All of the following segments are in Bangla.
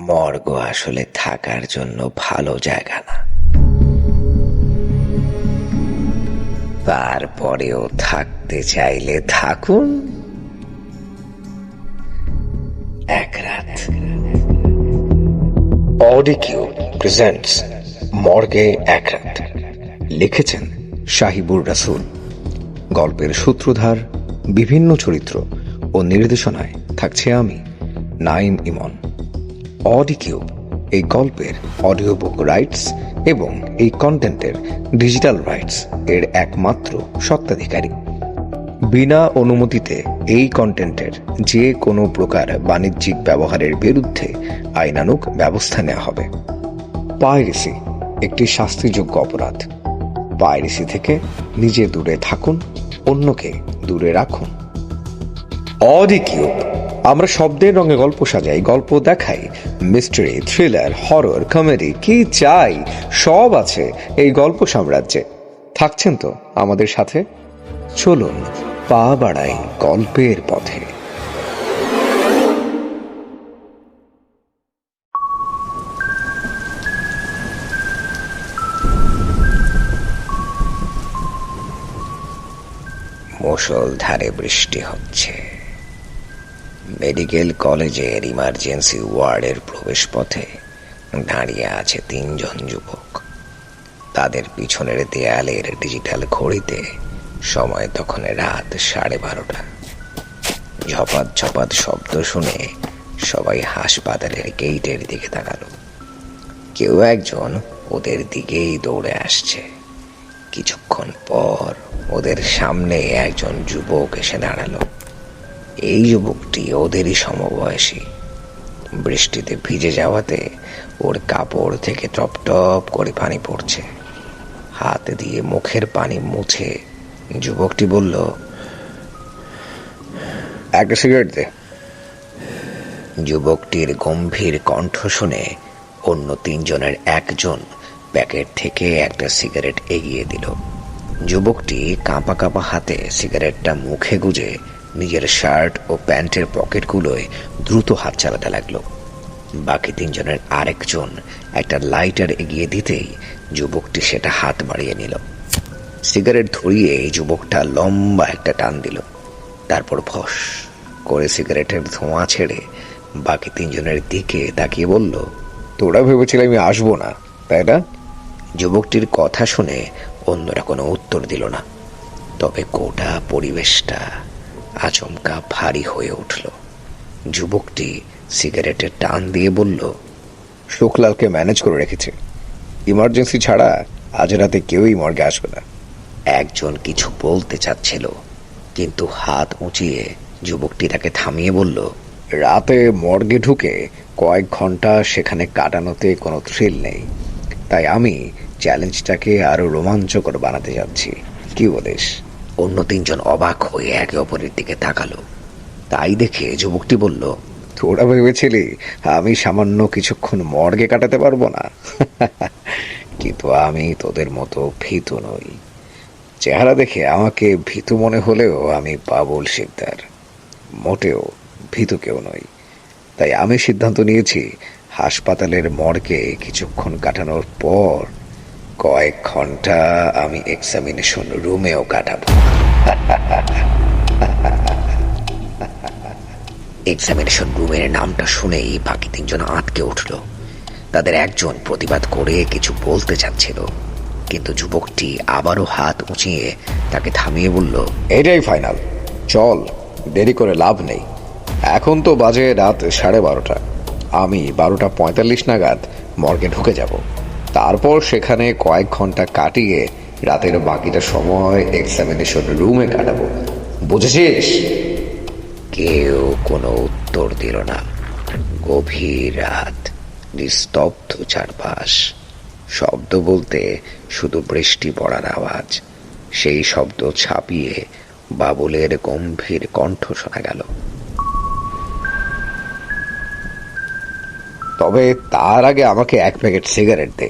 মর্গ আসলে থাকার জন্য ভালো জায়গা না, তারপরেও থাকতে চাইলে থাকুন এক রাত। অডিকিউ প্রেজেন্টস মর্গে এক রাত। লিখেছেন শাহিবুর রাসুল। গল্পের সূত্রধার, বিভিন্ন চরিত্র ও নির্দেশনায় থাকছে আমি, নাইম ইমন। অডিকিউ এই গল্পের অডিও বুক রাইটস এবং এই কন্টেন্টের ডিজিটাল রাইটস এর একমাত্র স্বত্বাধিকারী। বিনা অনুমতিতে এই কন্টেন্টের যে কোনো প্রকার বাণিজ্যিক ব্যবহারের বিরুদ্ধে আইনানুগ ব্যবস্থা নেওয়া হবে। পাইরেসি একটি শাস্তিযোগ্য অপরাধ। পাইরেসি থেকে নিজে দূরে থাকুন, অন্যকে দূরে রাখুন। অডিকিউ আমরা শব্দের রঙে গল্প সাজাই, গল্প দেখাই, মিস্ট্রি, থ্রিলার, হরর, কমেডি, কি চাই সব আছে এই গল্প সাম্রাজ্যে। থাকছেন তো আমাদের সাথে? চলুন পা বাড়াই গল্পের পথে। মুষলধারে বৃষ্টি হচ্ছে। মেডিকেল কলেজের ইমার্জেন্সি ওয়ার্ডের প্রবেশপথে দাঁড়িয়ে আছে 3 জন যুবক। তাদের পিছনের দেয়ালের ডিজিটাল ঘড়িতে সময় তখন রাত 12:30। ঝপাত ঝপাত শব্দ শুনে সবাই হাসপাতালের গেইটের দিকে তাকালো। কেউ একজন ওদের দিকেই দৌড়ে আসছে। কিছুক্ষণ পর ওদের সামনে একজন যুবক এসে দাঁড়ালো। এই যুবকটি ওদেরই সমবয়সী। বৃষ্টিতে ভিজে যাওয়াতে ওর কাপড় থেকে টপ টপ করে পানি পড়ছে। হাত দিয়ে মুখের পানি মুছে যুবকটি বলল, একটা সিগারেট দে। যুবকটির গম্ভীর কণ্ঠ শুনে অন্য 3 জনের একজন প্যাকেট থেকে একটা সিগারেট এগিয়ে দিল। যুবকটি কাঁপা কাঁপা হাতে সিগারেটটা মুখে গুজে নিজের শার্ট ও প্যান্টের পকেটগুলোয় দ্রুত হাত চালাতে লাগলো। বাকি 3 জনের আরেকজন একটা লাইটার এগিয়ে দিতেই যুবকটি সেটা হাত বাড়িয়ে নিল। সিগারেট ধরিয়ে যুবকটা লম্বা একটা টান দিল। তারপর ফস করে সিগারেটের ধোঁয়া ছেড়ে বাকি 3 জনের দিকে তাকিয়ে বলল, তোরা ভেবেছিল আমি আসবো না, তাই না? যুবকটির কথা শুনে অন্যরা কোনো উত্তর দিল না। তবে গোটা পরিবেশটা আচমকা ভারী হয়ে উঠল। যুবকটি সিগারেটের টান দিয়ে বলল, শুকলালকে ম্যানেজ করে রেখেছে। ইমার্জেন্সি ছাড়া আজ রাতে কেউই মর্গে আসবে না। একজন কিছু বলতে চাচ্ছিল, কিন্তু হাত উঁচিয়ে যুবকটি তাকে থামিয়ে বলল, রাতে মর্গে ঢুকে কয়েক ঘন্টা সেখানে কাটানোতে কোনো থ্রিল নেই। তাই আমি চ্যালেঞ্জটাকে আরো রোমাঞ্চকর বানাতে যাচ্ছি। কি বলিস? অন্য 3 জন অবাক হয়ে একে অপরের দিকে তাকালো। তাই দেখে যুবকটি বলল, তোরা ভেবেছিলি আমি সামান্য কিছুক্ষণ মর্গে কাটাতে পারবো না? কিন্তু আমি তোদের মতো ভীতু নই। চেহারা দেখে আমাকে ভীতু মনে হলেও আমি বাবুল শিকদার, মোটেও ভীতু কেউ নই। তাই আমি সিদ্ধান্ত নিয়েছি হাসপাতালের মর্গে কিছুক্ষণ কাটানোর পর কয়েক ঘন্টা আমি এক্সামিনেশন রুমেও কাটাবো। এক্সামিনেশন রুমের নামটা শুনেই বাকি 3 জন আটকে উঠল। তাদের একজন প্রতিবাদ করে কিছু বলতে চাচ্ছিল, কিন্তু যুবকটি আবারও হাত উঁচিয়ে তাকে থামিয়ে বলল, এটাই ফাইনাল, চল, দেরি করে লাভ নেই। এখন তো বাজে রাত 12:30। আমি 12:45 নাগাদ মর্গে ঢুকে যাব। তারপর সেখানে কয়েক ঘন্টা কাটিয়ে রাতের বাকিটা সময় এক্সামিনেশন রুমে কাটাবো। বুঝেছিস? কেউ কোনো উত্তর দিল না। গভীর রাত, নিস্তব্ধ চারপাশ। শব্দ বলতে শুধু বৃষ্টি পড়ার আওয়াজ। সেই শব্দ ছাপিয়ে বাবুলের গম্ভীর কণ্ঠ শোনা গেল, তবে তার আগে আমাকে 1 প্যাকেট সিগারেট দে।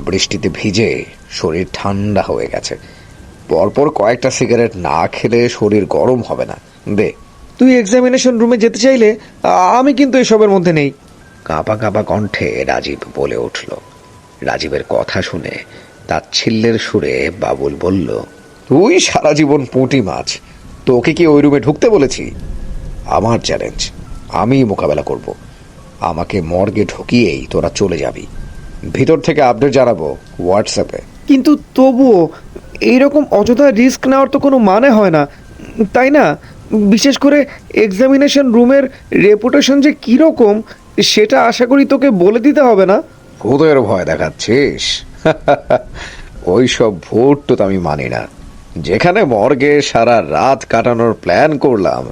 বৃষ্টিতে ভিজে শরীর ঠান্ডা হয়ে গেছে। পরপর কয়েকটা সিগারেট না খেলে শরীর গরম হবে না। দে। তুই এক্সামিনেশন রুমে যেতে চাইলে আমি কিন্তু এসবের মধ্যে নেই। কাঁপা কাঁপা কণ্ঠে রাজীব বলে উঠল। রাজীবের কথা শুনে তাচ্ছিল্যের সুরে বাবুল বলল, তুই সারা জীবন পুঁটি মাছ, তোকে কি ওই রুমে ঢুকতে বলেছি? আমার চ্যালেঞ্জ, আমি মোকাবেলা করব। আমাকে মর্গে ঢুকিয়েই তোরা চলে যাবি। ভিতর থেকে আপডেট জানাবো হোয়াটসঅ্যাপে। কিন্তু তবুও এইরকম অযথা রিস্ক নেওয়ার তো কোনো মানে হয় না, তাই না? বিশেষ করে এক্সামিনেশন রুমের রেপুটেশন যে কীরকম সেটা আশা করি তোকে বলে দিতে হবে না। ভূতের ভয় দেখাচ্ছিস? ওই সব ভূত তো আমি মানি না। যেখানে মর্গে সারা রাত কাটানোর প্ল্যান করলাম,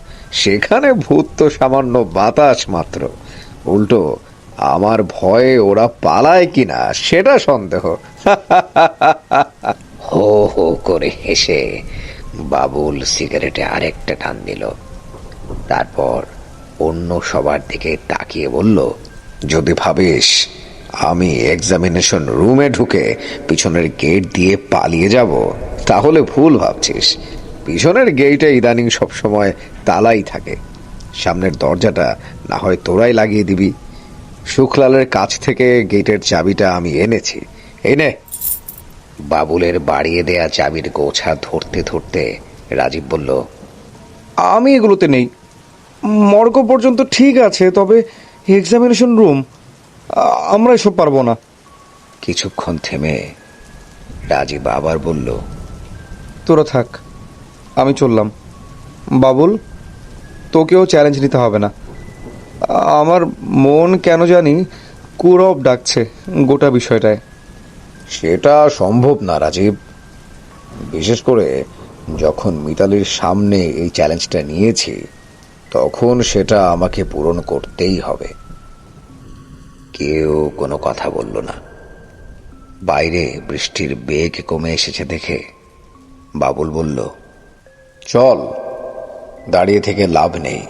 সেখানে ভূত তো সামান্য বাতাস মাত্র। উল্টো আমার ভয়ে ওরা পালায় কিনা সেটা সন্দেহ। হো হো করে হেসে বাবুল সিগারেটে আরেকটা টান দিল। তারপর অন্য সবার দিকে তাকিয়ে বলল, যদি ভাবিস আমি এক্সামিনেশন রুমে ঢুকে পিছনের গেট দিয়ে পালিয়ে যাব, তাহলে ভুল ভাবছিস। পিছনের গেটে ইদানিং সবসময় তালাই থাকে। সামনের দরজাটা না হয় তোরাই লাগিয়ে দিবি। সুখলালের কাছ থেকে গেটের চাবিটা আমি এনেছি, এই নে। বাবুলের বাড়িয়ে দেয়া চাবির গোছা ধরতে ধরতে রাজীব বলল, আমি এগুলোতে নেই। মর্গ পর্যন্ত ঠিক আছে, তবে এক্সামিনেশন রুম আমরা এসব পারবো না। কিছুক্ষণ থেমে রাজীব আবার বলল, তোরা থাক, আমি চললাম। বাবুল, তোকেও চ্যালেঞ্জ নিতে হবে না। আমার মন কেন জানি কুরব ডাকছে গোটা বিষয়টায়। সেটা সম্ভব না রাজীব, বিশেষ করে যখন মিতালির সামনে এই চ্যালেঞ্জটা নিয়েছি, তখন সেটা আমাকে পূরণ করতেই হবে। কেউ কোনো কথা বলল না। বাইরে বৃষ্টির বেগ কমে এসেছে দেখে বাবুল বলল, চল, দাঁড়িয়ে থেকে লাভ নেই।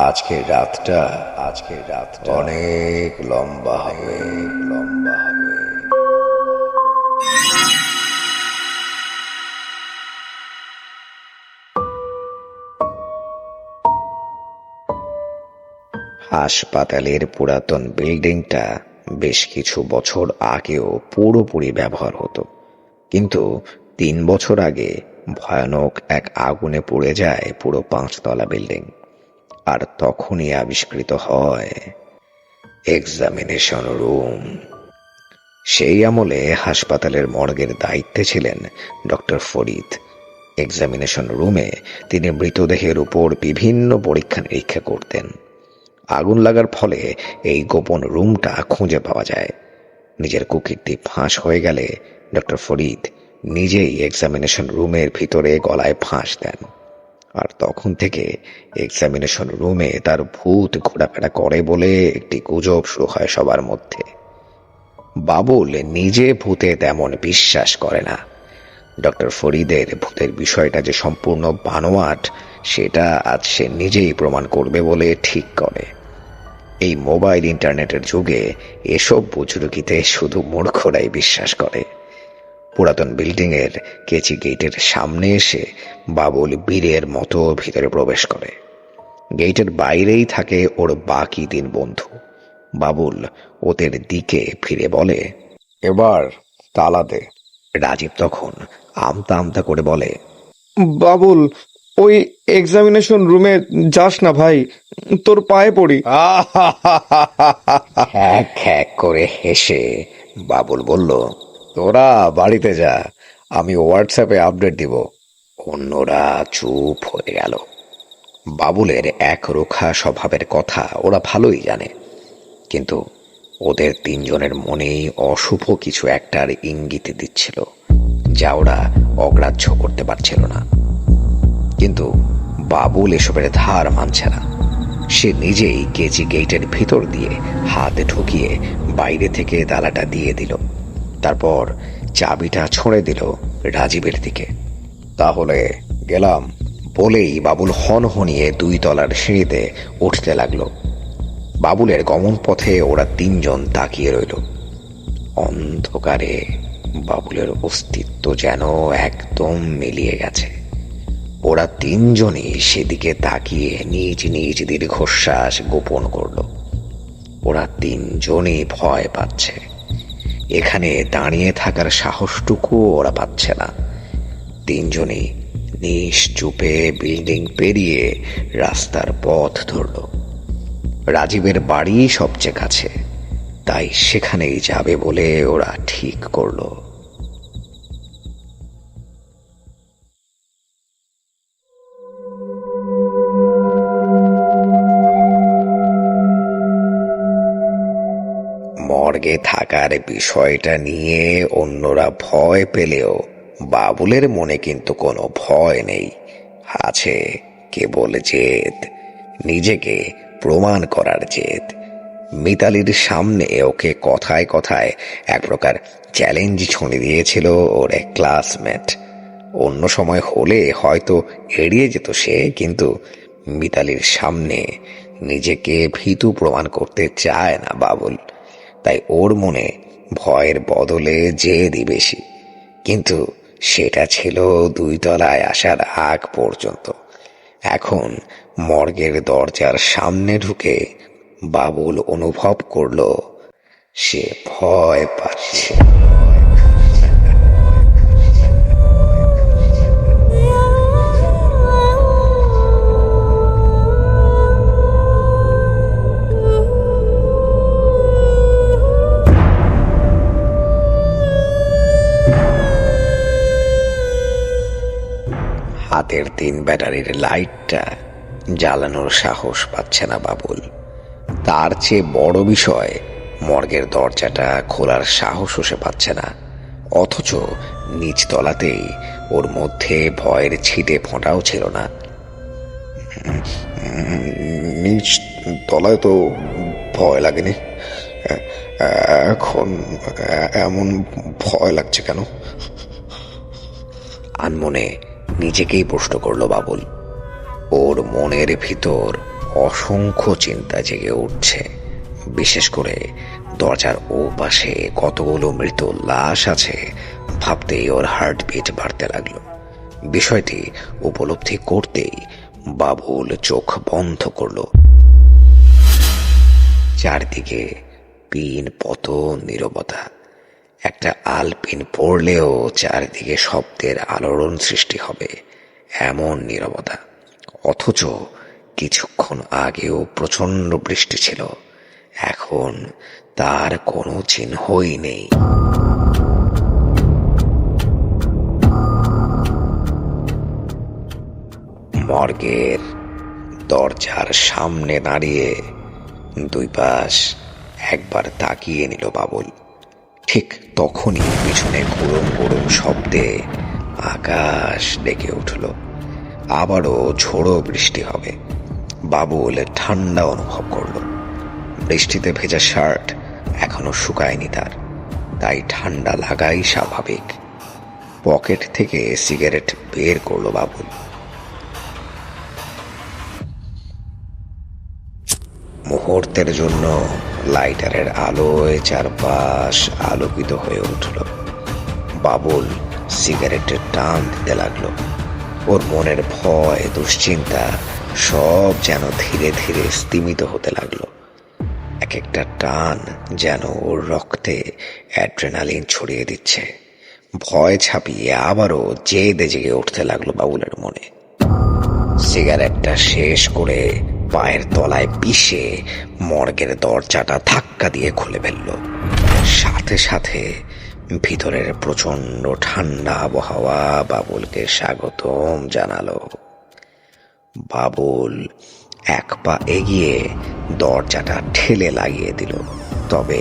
আজকের রাতটা অনেক লম্বা হবে। হাসপাতালের পুরাতন বিল্ডিংটা বেশ কিছু বছর আগেও পুরোপুরি ব্যবহার হতো, কিন্তু 3 বছর আগে ভয়ানক এক আগুনে পুড়ে যায় পুরো 5 তলা বিল্ডিং। আর তখনই আবিষ্কৃত হয় এক্সামিনেশন রুম। সেই আমলে হাসপাতালের মর্গের দায়িত্বে ছিলেন ডক্টর ফরিদ। এক্সামিনেশন রুমে তিনি মৃতদেহের উপর বিভিন্ন পরীক্ষা নিরীক্ষা করতেন। আগুন লাগার ফলে এই গোপন রুমটা খুঁজে পাওয়া যায়। নিজের কুকীর্তি ফাঁস হয়ে গেলে ডক্টর ফরিদ নিজেই এক্সামিনেশন রুমের ভিতরে গলায় ফাঁস দেন। আর তখন থেকে এক্সামিনেশন রুমে তার ভূত ঘোরাফেরা করে বলে একটি গুজব শুরু হয় সবার মধ্যে। বাবুল নিজে ভূতে তেমন বিশ্বাস করে না। ডক্টর ফরিদের ভূতের বিষয়টা যে সম্পূর্ণ বানোয়াট, সেটা আজ সে নিজেই প্রমাণ করবে বলে ঠিক করে। এই মোবাইল ইন্টারনেটের যুগে এসব বুজরুকিতে শুধু মূর্খরাই বিশ্বাস করে। পুরাতন বিল্ডিংয়ের কেচি গেটের সামনে এসে বাবুল বীরের মতো ভিতরে প্রবেশ করে। গেটের বাইরেই থাকে ওর বাকি 3 বন্ধু। বাবুল ওদের দিকে ফিরে বলে, এবার তালা দে। রাজীব তখন আমতা আমতা করে বলে, বাবুল, ওই এক্সামিনেশন রুমে যাস না ভাই, তোর পায়ে পড়ি। খ্যাক খ্যাক করে হেসে বাবুল বলল, তোরা বাড়িতে যা, আমি হোয়াটসঅ্যাপে আপডেট দিব। অন্যরা চুপ হয়ে গেল। বাবুলের একরোখা স্বভাবের কথা ওরা ভালোই জানে, কিন্তু ওদের 3 জনের মনেই অশুভ কিছু একটার ইঙ্গিত দিচ্ছিল, যা ওরা অগ্রাহ্য করতে পারছিল না। কিন্তু বাবুল এসবের ধার মানছে না। সে নিজেই কেচি গেটের ভিতর দিয়ে হাত ঢুকিয়ে বাইরে থেকে তালাটা দিয়ে দিল। তারপর চাবিটা ছুঁড়ে দিল রাজীবের দিকে। তাহলে গেলাম। বলেই বাবুল হনহনিয়ে 2 তলার সিঁড়িতে উঠতে লাগলো। বাবুলের গমন পথে ওরা 3 জন তাকিয়ে রইল। অন্ধকারে বাবুলের অস্তিত্ব যেন একদম মিলিয়ে গেছে। ওরা 3 জনই সেদিকে তাকিয়ে নিজ নিজ দীর্ঘশ্বাস গোপন করল। ওরা তিনজনই ভয় পাচ্ছে। এখানে দাঁড়িয়ে থাকার সাহসটুকু ওরা পাচ্ছে না। তিনজনই নিশ্চুপে বিল্ডিং পেরিয়ে রাস্তার পথ ধরল। রাজীবের বাড়ি সবচেয়ে কাছে, তাই সেখানেই যাবে বলে ওরা ঠিক করলো। মর্গে থাকার বিষয়টা নিয়ে অন্যরা ভয় পেলেও বাবুলের মনে কিন্তু কোনো ভয় নেই। আছে কেবল জেদ, নিজেকে প্রমাণ করার জেদ। মিতালির সামনে ওকে কথায় কথায় এক প্রকার চ্যালেঞ্জ ছুঁড়ে দিয়েছিল ওর এক ক্লাসমেট। অন্য সময় হলে হয়তো এড়িয়ে যেত সে, কিন্তু মিতালির সামনে নিজেকে ভীতু প্রমাণ করতে চায় না বাবুল। তাই ওর মনে ভয়ের বদলে জেদই বেশি। কিন্তু সেটা ছিল 2 তলায় আসার আগ পর্যন্ত। এখন মর্গের দরজার সামনে ঢুকে বাবুল অনুভব করলো সে ভয় পাচ্ছে। হাতের 3 ব্যাটারির লাইটটা জ্বালানোর সাহস পাচ্ছে না বাবুল। তার চেয়ে বড় বিষয়, মর্গের দরজাটা খোলার সাহসও সে পাচ্ছে না। অথচ নিচতলাতেই ওর মধ্যে ভয়ের ছিটে ফোঁটাও ছিল না। নিচ তলায় তো ভয় লাগেনি, এখন এমন ভয় লাগছে কেন? আনমনে নিজেকেই প্রশ্ন করলো বাবুল। ওর মনের ভিতর অসংখ্য চিন্তা জেগে উঠছে। বিশেষ করে দরজার ও পাশে কতগুলো মৃত লাশ আছে ভাবতেই ওর হার্টবিট বাড়তে লাগলো। বিষয়টি উপলব্ধি করতেই বাবুল চোখ বন্ধ করলো। চারদিকে পিন পতন নীরবতা। একটা আলপিন পড়লেও চারদিকে শব্দের আলোড়ন সৃষ্টি হবে এমন নীরবতা। অথচ কিছুক্ষণ আগেও প্রচন্ড বৃষ্টি ছিল, এখন তার কোনো চিহ্নই নেই। মর্গের দরজার সামনে দাঁড়িয়ে 2 পাশ একবার তাকিয়ে নিল বাবুল। ঠিক তখনই পিছনে গুড়ুম গুড়ুম শব্দে আকাশ ডেকে উঠল। আবারও ঝোড়ো বৃষ্টি হবে। বাবুল ঠান্ডা অনুভব করল। বৃষ্টিতে ভেজা শার্ট এখনো শুকায়নি তার, তাই ঠান্ডা লাগাই স্বাভাবিক। পকেট থেকে সিগারেট বের করলো বাবুল। মুহূর্তের জন্য লাইটারের আলোয় চারপাশ আলোকিত হয়ে উঠল। বাবুল সিগারেটের টান দিতে লাগলো। ওর মনের ভয় দুশ্চিন্তা সব যেন ধীরে ধীরে স্তিমিত হতে লাগলো। এক একটা টান যেন ওর রক্তে অ্যাড্রেনালিন ছড়িয়ে দিচ্ছে। ভয় ছাপিয়ে আবারও জেদে জেগে উঠতে লাগলো বাবুলের মনে। সিগারেটটা শেষ করে পায়ের তলায় পিষে মর্গের দরজাটা ধাক্কা দিয়ে খুলে ফেলল। সাথে সাথে ভিতরের প্রচন্ড ঠান্ডা আবহাওয়া বাবুলকে স্বাগতম জানালো। বাবুল 1 পা এগিয়ে দরজাটা ঠেলে লাগিয়ে দিল, তবে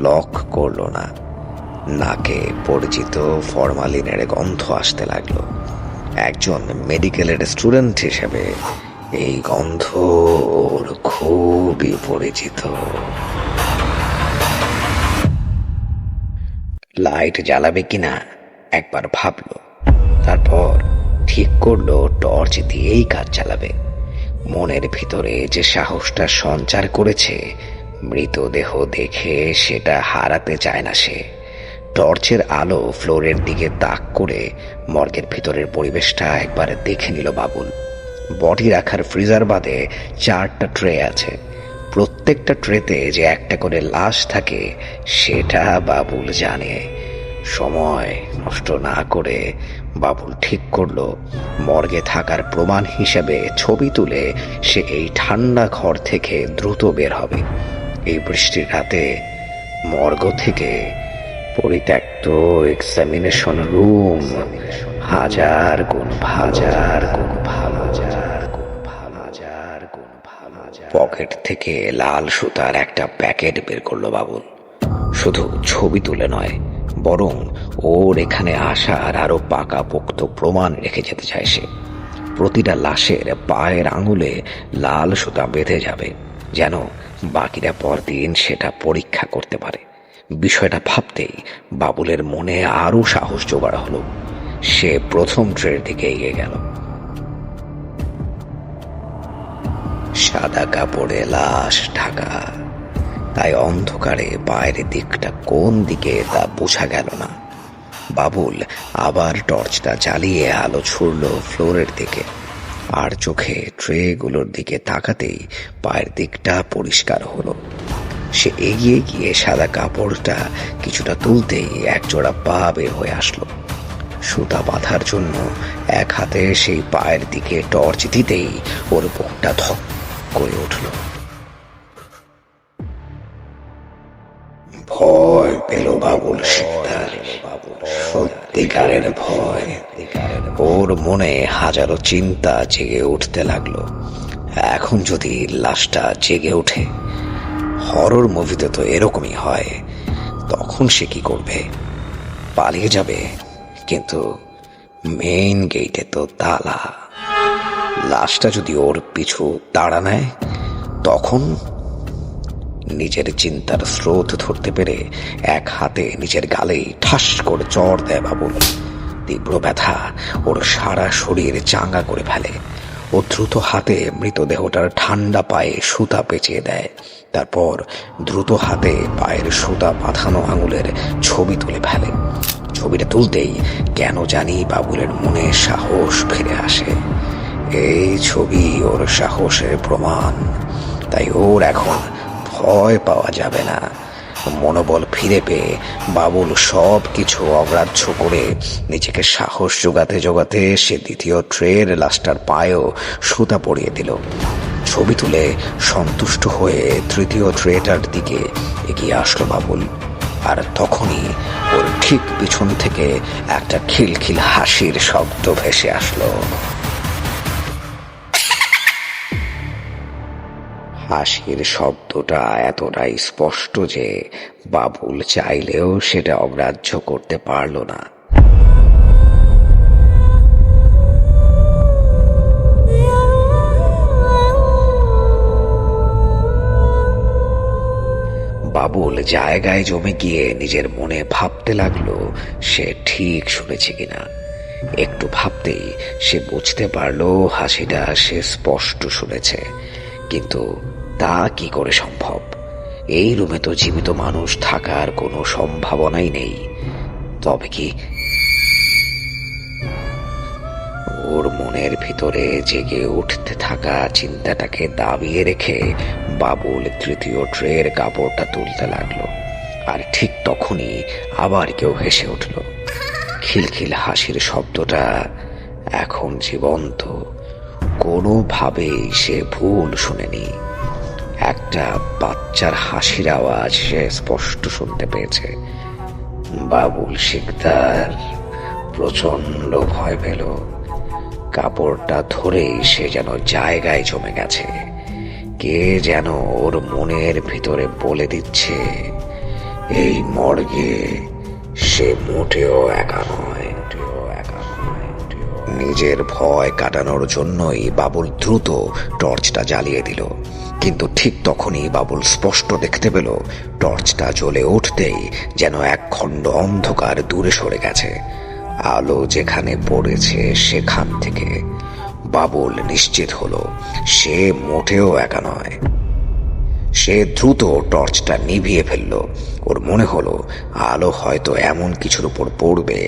লক করল না। নাকে পরিচিত ফরমালিনের গন্ধ আসতে লাগলো। একজন মেডিকেলের স্টুডেন্ট হিসেবে এই গন্ধ ওর খুবই পরিচিত। লাইট জ্বালাবে কিনা একবার ভাবলো, তারপর ঠিক করলো টর্চ দিয়েই কাজ চালাবে। মনের ভিতরে যে সাহসটা সঞ্চার করেছে, মৃতদেহ দেখে সেটা হারাতে চায় না সে। টর্চের আলো ফ্লোরের দিকে তাক করে মর্গের ভিতরের পরিবেশটা একবার দেখে নিল বাবুল। বডি রাখার ফ্রিজার বাদে 4টা ট্রে আছে। প্রত্যেকটা ট্রেতে যে একটা করে লাশ থাকে সেটা বাবুল জানে। সময় নষ্ট না করে বাবুল ঠিক করলো মর্গে থাকার প্রমাণ হিসেবে ছবি তুলে সে এই ঠান্ডা ঘর থেকে দ্রুত বের হবে। এই বৃষ্টির রাতে মর্গ থেকে পরিত্যক্ত এক্সামিনেশন রুম হাজার গুণ ভালো। পকেট থেকে লাল সুতার একটা প্যাকেট বের করলো বাবুল। শুধু ছবি তুলে নয়, বরং ওর এখানে আসার আরো পাকাপোক্ত প্রমাণ রেখে যেতে চায় সে। প্রতিটা লাশের পায়ের আঙুলে লাল সুতা বেঁধে যাবে, যেন বাকিরা পরদিন সেটা পরীক্ষা করতে পারে। বিষয়টা ভাবতেই বাবুলের মনে আরো সাহস জোগাড় হলো। সে প্রথম ট্রের দিকে এগিয়ে গেল। সাদা কাপড়ে লাশ ঢাকা, তাই অন্ধকারে বাইরের দিকটা কোন দিকে তা বোঝা গেল না। বাবুল আবার টর্চটা জ্বালিয়ে আলো ছুড়ল ফ্লোরের দিকে, আর চোখে ট্রেগুলোর দিকে তাকাতেই পায়ের দিকটা পরিষ্কার হলো। সে এগিয়ে গিয়ে সাদা কাপড়টা কিছুটা তুলতেই একজোড়া পা বের হয়ে আসলো। সুতা বাঁধার জন্য এক হাতে সেই পায়ের দিকে টর্চ দিতেই ওর বুকটা ধক করে উঠল। ভয় পেল বাবুল শিকদার, সত্যিকারের ভয়। ওর মনে হাজারো চিন্তা জেগে উঠতে লাগলো। এখন যদি লাশটা জেগে ওঠে, হরর মুভিতে তো এরকমই হয়, তখন সে কি করবে? পালিয়ে যাবে, কিন্তু মেইন গেটে তো তালা। লাশটা যদি ওর পিছু তাড়া নেয়, তখন নিজের চিন্তার স্রোত ধরতে পেরে এক হাতে নিজের গালেই ঠাস করে চড় দেয় বাবুল। তীব্র ব্যথা ওর সারা শরীর চাঙ্গা করে ফেলে। ও দ্রুত হাতে মৃতদেহটার ঠান্ডা পায়ে সুতা পেঁচিয়ে দেয়। তারপর দ্রুত হাতে পায়ের সুতা বাঁধানো আঙুলের ছবি তুলে ফেলে। ছবিটা তুলতেই কেন জানি বাবুলের মনে সাহস ফিরে আসে। এই ছবি ওর সাহসের প্রমাণ, তাই ওর এখন ভয় পাওয়া যাবে না। মনোবল ফিরে পেয়ে বাবুল সব কিছু অগ্রাহ্য করে নিজেকে সাহস জোগাতে সে দ্বিতীয় ট্রের লাশটার পায়েও সুতা পরিয়ে দিল। ছবি তুলে সন্তুষ্ট হয়ে তৃতীয় ট্রেটার দিকে এগিয়ে আসলো বাবুল। আর তখনই ওর ঠিক পিছন থেকে একটা খিলখিল হাসির শব্দ ভেসে আসলো। হাসির শব্দটা এতটাই স্পষ্ট যে বাবুল চাইলেও সেটা অগ্রাহ্য করতে পারল না। বাবুল জায়গায় জমে গিয়ে নিজের মনে ভাবতে লাগলো সে ঠিক শুনেছে কিনা। একটু ভাবতেই সে বুঝতে পারলো হাসিটা সে স্পষ্ট শুনেছে, কিন্তু তা কি করে সম্ভব? এই রুমে তো জীবিত মানুষ থাকার কোনো সম্ভাবনাই নেই। তবে কি? ওর মনের ভিতরে জেগে উঠতে থাকা চিন্তাটাকে দাবিয়ে রেখে বাবুল তৃতীয় ট্রের কাপড়টা তুলতে লাগলো। আর ঠিক তখনই আবার কেউ হেসে উঠল। খিলখিল হাসির শব্দটা এখন জীবন্ত। কোনোভাবেই সে ভুল শুনেনি। একটা বাচ্চার হাসির আওয়াজ সে স্পষ্ট শুনতে পেয়েছে। বাবুল শিকদার প্রচন্ড ভয় পেল। কাপড়টা ধরেই সে যেন জায়গায় জমে গেছে। কে যেন ওর মনের ভিতরে বলে দিচ্ছে, এই মর্গে সে মোটেও একা নয়। নিজের ভয় কাটানোর জন্যই বাবুল দ্রুত টর্চটা জ্বালিয়ে দিল। কিন্তু ঠিক তখনই বাবুল স্পষ্ট দেখতে পেল টর্চটা জ্বলে উঠতেই যেন এক খণ্ড অন্ধকার দূরে সরে গেছে। আলো যেখানে পড়েছে সেখান থেকে বাবুল নিশ্চিত হলো সে মোটেও একা নয়। সে দ্রুত টর্চটা নিভিয়ে ফেলল। ওর মনে হলো আলো হয়তো এমন কিছুর উপর পড়বে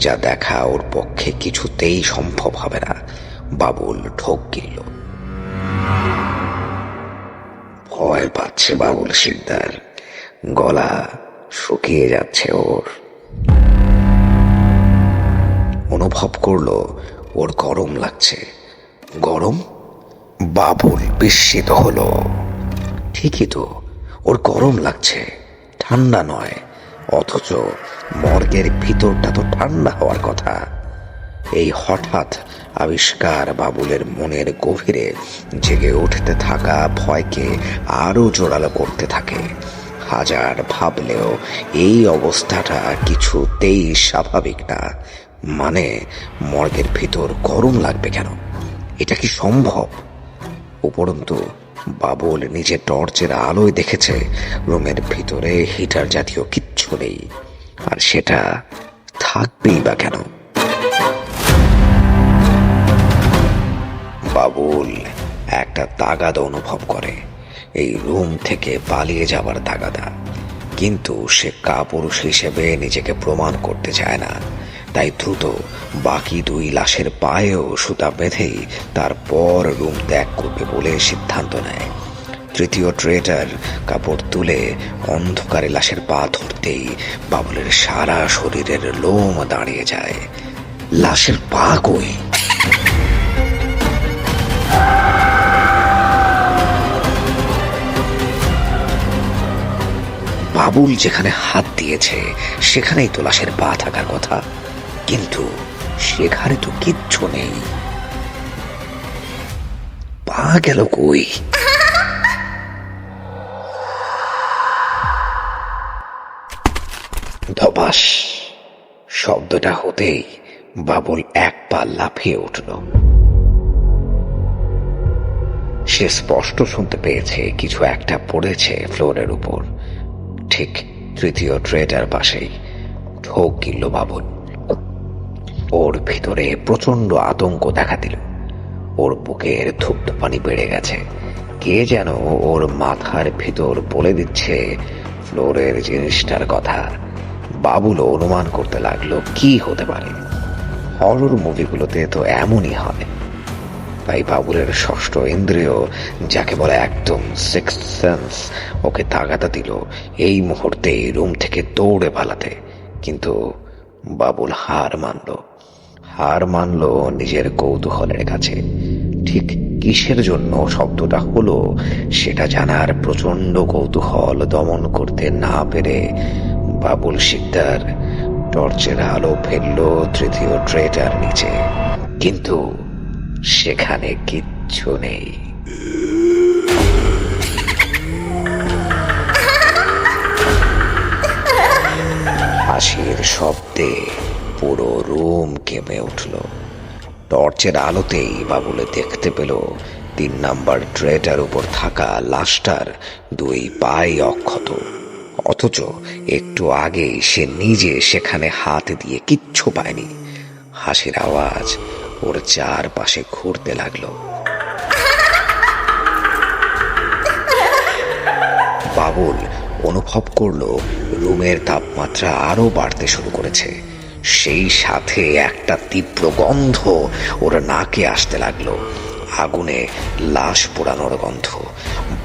যা দেখা ওর পক্ষে কিছুতেই সম্ভব হবে না। বাবুল ঢোক গিলল। ভয় পাচ্ছে বাবুল শিকদার, গলা শুকিয়ে যাচ্ছে ওর। অনুভব করলো ওর গরম লাগছে। গরম? বাবুল বিস্মিত হলো। ঠিকই তো, ওর গরম লাগছে, ঠান্ডা নয়। অথচ মর্গের ভিতরটা তো ঠান্ডা হওয়ার কথা। এই হঠাৎ আবিষ্কার বাবুলের মনের গভীরে জেগে উঠতে থাকা ভয়কে আরো জোরালো করতে থাকে। হাজার ভাবলেও এই অবস্থাটা কিছুতেই স্বাভাবিক না। মানে, মর্গের ভিতর গরম লাগবে কেন? এটা কি সম্ভব? উপরন্তু বাবুল নিজের টর্চের আলোয় দেখেছে রুমের ভিতরে হিটার জাতীয় কিচ্ছু নেই। আর সেটা থাকবেই বা কেন? বাবুল একটা তাগাদা অনুভব করে, এই রুম থেকে পালিয়ে যাবার তাগাদা। কিন্তু সে কাপুরুষ হিসেবে নিজেকে প্রমাণ করতে চায় না। তাই দ্রুত বাকি দুই লাশের পায়েও সুতা বেঁধেই তারপর রুম ত্যাগ করবে বলে সিদ্ধান্ত নেয়। তৃতীয় ট্রেটার কাপড় তুলে অন্ধকারে লাশের পা ধরতেই বাবুলের সারা শরীরের লোম দাঁড়িয়ে যায়। লাশের পা কই? বাবুল যেখানে হাত দিয়েছে সেখানেই তো লাশের পা থাকার কথা, কিন্তু সেখানে তো কিচ্ছু নেই। পা গেল কই? ধপাস শব্দটা হতেই বাবুল এক পা লাফিয়ে উঠল। সে স্পষ্ট শুনতে পেয়েছে কিছু একটা পড়েছে ফ্লোরের উপর, ঠিক তৃতীয় ট্রেটার পাশেই। ঢোক গিলল বাবুল। ওর ভিতরে প্রচন্ড আতঙ্ক দেখা দিল। ওর বুকের ধুপধুপানি বেড়ে গেছে। কে যেন ওর মাথার ভিতর বলে দিচ্ছে ফ্লোরের জিনিসটার কথা। বাবুল অনুমান করতে লাগলো কি হতে পারে। হরর মুভিগুলোতে তো এমনই হয়। তাই বাবুলের ষষ্ঠ ইন্দ্রিয়, যাকে বলে একদম সিক্সথ সেন্স, ওকে তাগাদা দিল এই মুহূর্তে রুম থেকে দৌড়ে পালাতে। কিন্তু বাবুল হার মানল নিজের কৌতূহলের কাছে। ঠিক কিসের জন্য শব্দটা হলো সেটা জানার প্রচন্ড কৌতূহল দমন করতে না পেরে বাবুল শিকদার টর্চের আলো ফেলল তৃতীয় ট্রেটার নিচে। কিন্তু সেখানে কিচ্ছু নেই। হাসির শব্দে পুরো রুম কেঁপে উঠল। টর্চের আলোতেই বাবুলে দেখতে পেল 3 নাম্বার ট্রেটার উপর থাকা লাশটার 2 পাই অক্ষত। অথচ একটু আগেই সে নিজে সেখানে হাত দিয়ে কিচ্ছু পায়নি। হাসির আওয়াজ ওর চারপাশে ঘুরতে লাগলো। বাবুল অনুভব করলো রুমের তাপমাত্রা আরো বাড়তে শুরু করেছে। সেই সাথে একটা তীব্র গন্ধ ওর নাকে আসতে লাগলো, আগুনে লাশ পোড়ানোর গন্ধ।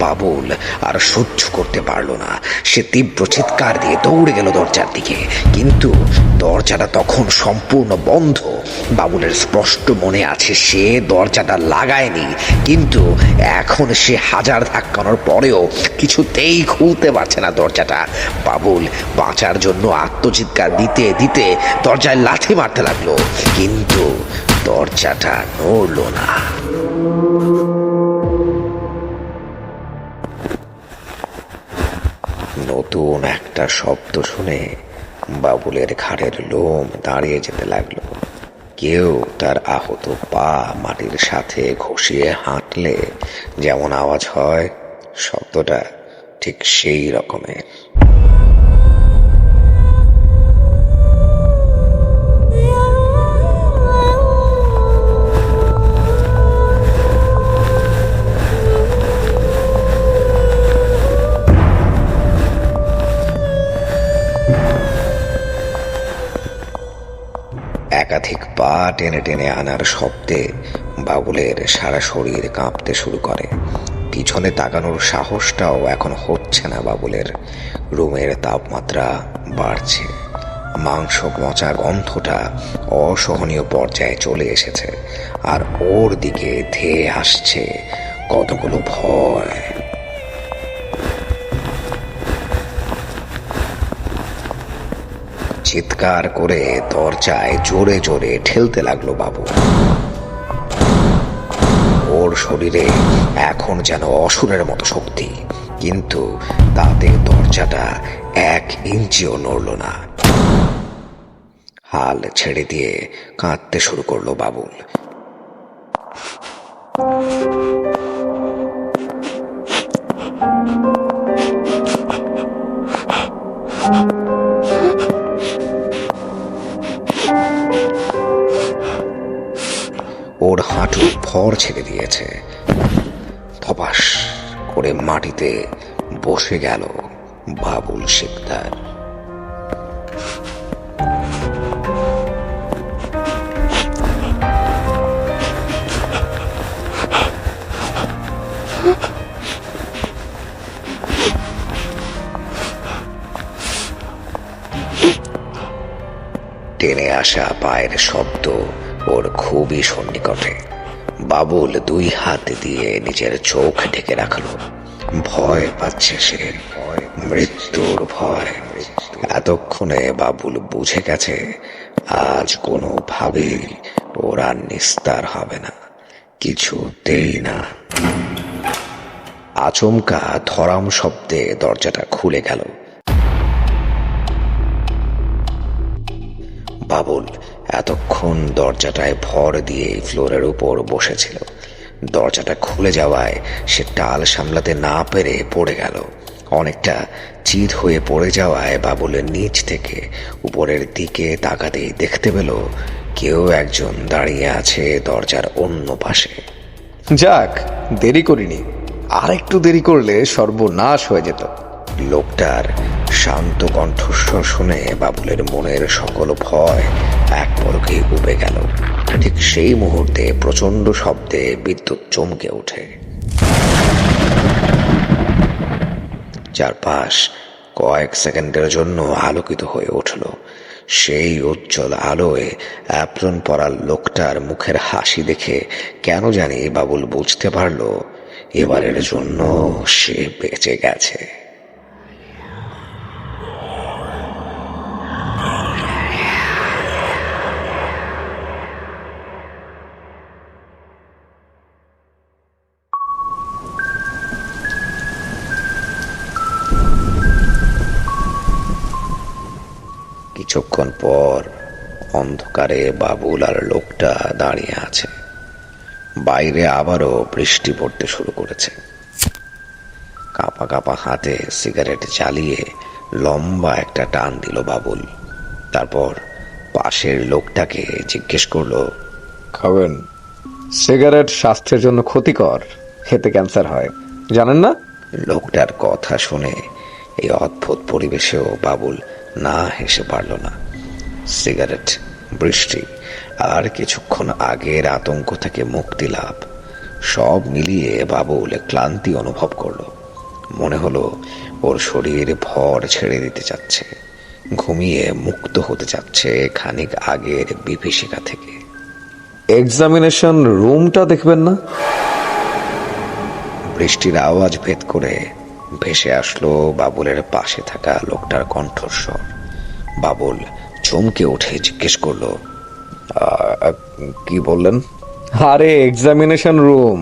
বাবুল আর সহ্য করতে পারলো না। সে তীব্র চিৎকার দিয়ে দৌড়ে গেল দরজার দিকে, কিন্তু দরজাটা তখন সম্পূর্ণ বন্ধ। বাবুলের স্পষ্ট মনে আছে সে দরজাটা লাগায়নি, কিন্তু এখন সে হাজার ধাক্কানোর পরেও কিছুতেই খুলতে পারছে না দরজাটা। বাবুল বাঁচার জন্য আত্মচিৎকার দিতে দিতে দরজায় লাথি মারতে লাগলো, কিন্তু দরজাটা নড়ল না। নতুন একটা শব্দ শুনে বাবুলের ঘাড়ের লোম দাঁড়িয়ে যেতে লাগলো। কেউ তার আহত পা মাটির সাথে ঘষিয়ে হাঁটলে যেমন আওয়াজ হয়, শব্দটা ঠিক সেই রকমের। একাধিক পা টেনে টেনে আনার শব্দে বাবুলের সারা শরীর কাঁপতে শুরু করে। পিছনে তাকানোর সাহসটাও এখন হচ্ছে না বাবুলের। রুমের তাপমাত্রা বাড়ছে, মাংস পচা গন্ধটা অসহনীয় পর্যায়ে চলে এসেছে, আর ওর দিকে ধেয়ে আসছে কতগুলো ভয়। চিৎকার করে দরজায় জোরে জোরে ঠেলতে লাগলো বাবু। ওর শরীরে এখন যেন অসুরের মতো শক্তি, কিন্তু তাতে দরজাটা 1 ইঞ্চিও নড়ল না। হাল ছেড়ে দিয়ে কাঁদতে শুরু করলো বাবুল। ওর হাঁটু ভর ছেড়ে দিয়েছে। ধপাস করে মাটিতে বসে গেল বাবুল শিকদার। টেনে আসা পায়ের শব্দ ওর খুবই সন্নিকটে। বাবুল 2 হাত দিয়ে নিজের চোখ ঢেকে রাখলো। ভয় পাচ্ছে সে, মৃত্যুর ভয়। এতক্ষণে বাবুল বুঝে গেছে আজ কোনোভাবেই ওর আর নিস্তার হবে না, কিছুতেই না। আচমকা ধরাম শব্দে দরজাটা খুলে গেল। বাবুল এতক্ষণ দরজাটায় ভর দিয়ে ফ্লোরের উপর বসেছিল। দরজাটা খুলে যাওয়ায় সে টাল সামলাতে না পেরে পড়ে গেল। অনেকটা চিত হয়ে পড়ে যাওয়ায় বাবুলের নিচ থেকে উপরের দিকে তাকাতেই দেখতে পেল কেউ একজন দাঁড়িয়ে আছে দরজার অন্য পাশে। যাক, দেরি করিনি, আর একটু দেরি করলে সর্বনাশ হয়ে যেত। লোকটার শান্ত কণ্ঠস্বর শুনে বাবুলের মনের সকল ভয় এক পলকে উবে গেল। ঠিক সেই মুহূর্তে প্রচন্ড শব্দে বিদ্যুৎ চমকে ওঠে। চারপাশ কয়েক সেকেন্ডের জন্য আলোকিত হয়ে উঠল। সেই উজ্জ্বল আলোয় অ্যাপ্রন পরা লোকটার মুখের হাসি দেখে কেন জানি বাবুল বুঝতে পারল এবারের জন্য সে বেঁচে গেছে। কিছুক্ষণ পর অন্ধকারে বাবুল আর লোকটা দাঁড়িয়ে আছে। বাইরে আবারও বৃষ্টি পড়তে শুরু করেছে। কাঁপা কাঁপা হাতে সিগারেট জ্বালিয়ে লম্বা একটা টান দিল বাবুল। তারপর পাশের লোকটাকে জিজ্ঞেস করলো, খাবেন? সিগারেট স্বাস্থ্যের জন্য ক্ষতিকর, খেতে ক্যান্সার হয়, জানেন না? লোকটার কথা শুনে এই অদ্ভুত পরিবেশেও বাবুল না হেসে পারল না। সিগারেট, বৃষ্টি আর কিছুক্ষণ আগের আতঙ্ক থেকে মুক্তি লাভ, সব মিলিয়ে বাবুল ক্লান্তি অনুভব করলো। মনে হলো ওর শরীর ভর ছেড়ে দিতে চাচ্ছে, ঘুমিয়ে মুক্ত হতে চাচ্ছে খানিক আগের বিভীষিকা থেকে। এক্সামিনেশন রুমটা দেখবেন না? বৃষ্টির আওয়াজ ভেদ করে ভেসে আসলো বাবুলের পাশে থাকা লোকটার কণ্ঠস্বর। বাবুল চমকে উঠে জিজ্ঞেস করলো, কি বললেন? আরে এক্সামিনেশন রুম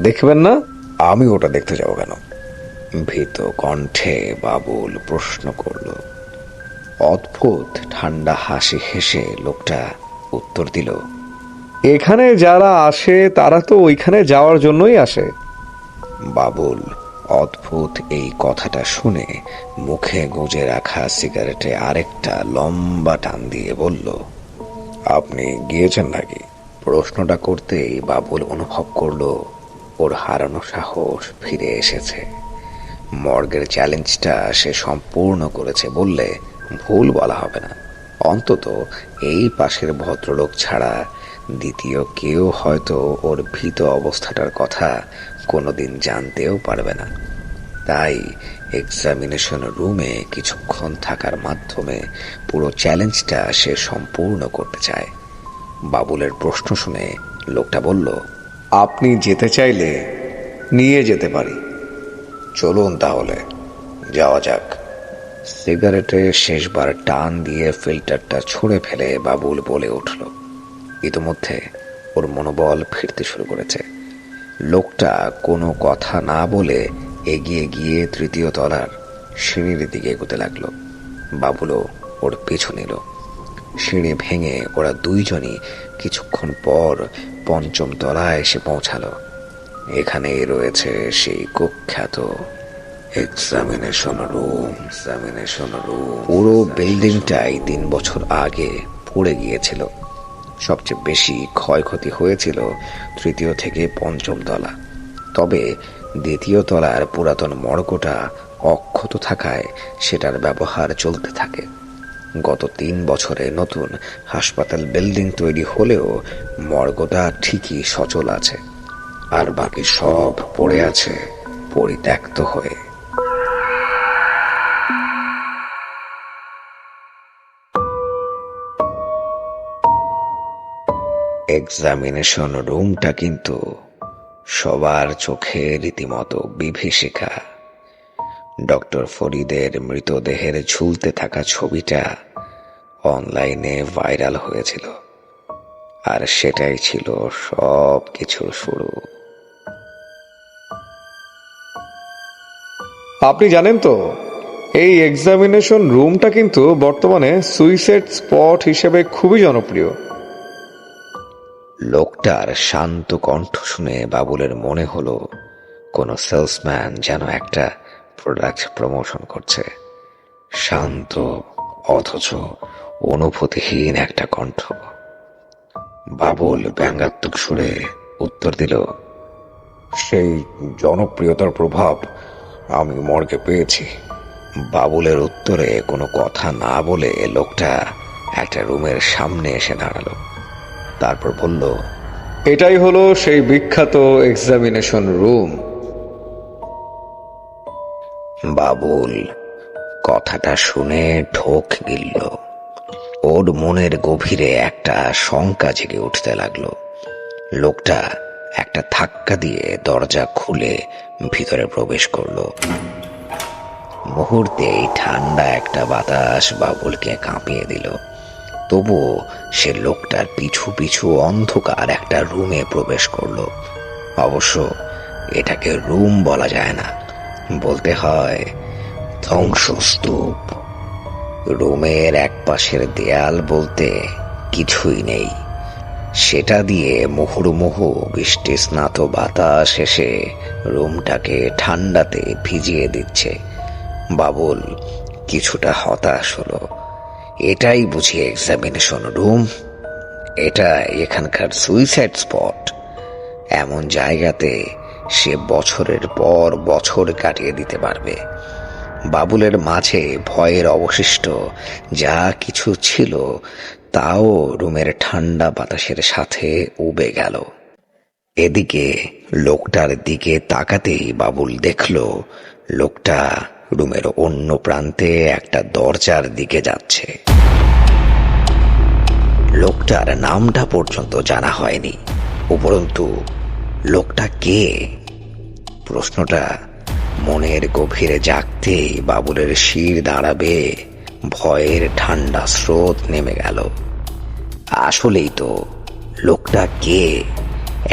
দেখবেন না? আমি ওটা দেখতে যাবো কেন? ভীত কণ্ঠে বাবুল প্রশ্ন করলো। অদ্ভুত ঠান্ডা হাসি হেসে লোকটা উত্তর দিল, এখানে যারা আসে তারা তো ওইখানে যাওয়ার জন্যই আসে। বাবুল অদ্ভুত এই কথাটা শুনে মুখে গুঁজে রাখা সিগারেটে আরেকটা লম্বা টান দিয়ে বলল, আপনি গিয়েছেন নাকি? প্রশ্নটা করতেই বাবুল অনুভব করলো ওর হারানো সাহস ফিরে এসেছে। মর্গের চ্যালেঞ্জটা সে সম্পূর্ণ করেছে বললে ভুল বলা হবে না। অন্তত এই পাশের ভদ্রলোক ছাড়া দ্বিতীয় কেউ হয়তো ওর ভীত অবস্থাটার কথা কোনোদিন জানতেও পারবে না। তাই এক্সামিনেশন রুমে কিছুক্ষণ থাকার মাধ্যমে পুরো চ্যালেঞ্জটা সে সম্পূর্ণ করতে চায়। বাবুলের প্রশ্ন শুনে লোকটা বলল, আপনি যেতে চাইলে নিয়ে যেতে পারি। চলুন তাহলে যাওয়া যাক। সিগারেটে শেষবার টান দিয়ে ফিল্টারটা ছুঁড়ে ফেলে বাবুল বলে উঠল। ইতিমধ্যে ওর মনোবল ফিরতে শুরু করেছে। লোকটা কোনো কথা না বলে এগিয়ে গিয়ে তৃতীয় তলার সিঁড়ির দিকে এগোতে লাগলো। বাবুলও ওর পিছু নিল। সিঁড়ি ভেঙে ওরা দুইজনই কিছুক্ষণ পর পঞ্চম তলায় এসে পৌঁছালো। এখানেই রয়েছে সেই কুখ্যাত এক্সামিনেশন রুম। পুরো বিল্ডিংটাই 3 বছর আগে পড়ে গিয়েছিল। সবচেয়ে বেশি ক্ষয়ক্ষতি হয়েছিল তৃতীয় থেকে পঞ্চম তলা। তবে দ্বিতীয় তলার পুরাতন মর্গটা অক্ষত থাকায় সেটার ব্যবহার চলতে থাকে। গত 3 বছরে নতুন হাসপাতাল বিল্ডিং তৈরি হলেও মর্গটা ঠিকই সচল আছে, আর বাকি সব পড়ে আছে পরিত্যক্ত হয়ে। এক্সামিনেশন রুমটা কিন্তু সবার চোখে রীতিমতো বিভীষিকা। ডক্টর ফরিদের মৃতদেহের ঝুলতে থাকা ছবিটা অনলাইনে ভাইরাল হয়েছিল, আর সেটাই ছিল সব কিছুর শুরু। আপনি জানেন তো, এই এক্সামিনেশন রুমটা কিন্তু বর্তমানে সুইসাইড স্পট হিসেবে খুবই জনপ্রিয়। লোকটার শান্ত কণ্ঠ শুনে বাবুলের মনে হলো কোনো সেলসম্যান যেন একটা প্রোডাক্ট প্রমোশন করছে। শান্ত অথচ অনুভূতিহীন একটা কণ্ঠ। বাবুল ব্যঙ্গাত্মক সুরে উত্তর দিল, সেই জনপ্রিয়তার প্রভাব আমি মর্গে পেয়েছি। বাবুলের উত্তরে কোনো কথা না বলে লোকটা একটা রুমের সামনে এসে দাঁড়ালো। তারপর বলল, এটাই হলো সেই বিখ্যাত এক্সামিনেশন রুম। বাবুল কথাটা শুনে ঢোক গিলল। ওর মনের গভীরে একটা শঙ্কা জেগে উঠতে লাগলো। লোকটা একটা ধাক্কা দিয়ে দরজা খুলে ভিতরে প্রবেশ করলো। মুহূর্তেই ঠান্ডা একটা বাতাস বাবুলকে কাঁপিয়ে দিল। তবুও সে লোকটার পিছু পিছু অন্ধকার একটা রুমে প্রবেশ করলো। অবশ্য এটাকে রুম বলা যায় না, বলতে হয় ধ্বংসস্তূপ। রুমের এক পাশের দেয়াল বলতে কিছুই নেই। সেটা দিয়ে মুহুর্মুহু বৃষ্টি স্নাত বাতাস এসে রুমটাকে ঠান্ডাতে ভিজিয়ে দিচ্ছে। বাবুল কিছুটা হতাশ হলো। এটাই বুঝি এক্সামিনেশন রুম? এটা এখানকার সুইসাইড স্পট? এমন জায়গাতে সে বছরের পর বছর কাটিয়ে দিতে পারবে। বাবুলের মাঝে ভয়ের অবশিষ্ট যা কিছু ছিল তাও রুমের ঠান্ডা বাতাসের সাথে উবে গেল। এদিকে লোকটার দিকে তাকাতেই বাবুল দেখল লোকটা রুমের অন্য প্রান্তে একটা দরজার দিকে যাচ্ছে। লোকটার নামটা পর্যন্ত জানা হয়নি, উপরন্তু লোকটা কে? প্রশ্নটা মনের গভীরে জাগতেই বাবুলের শির দাঁড়াবে, ভয়ের ঠান্ডা স্রোত নেমে গেল। আসলেই তো, লোকটা কে?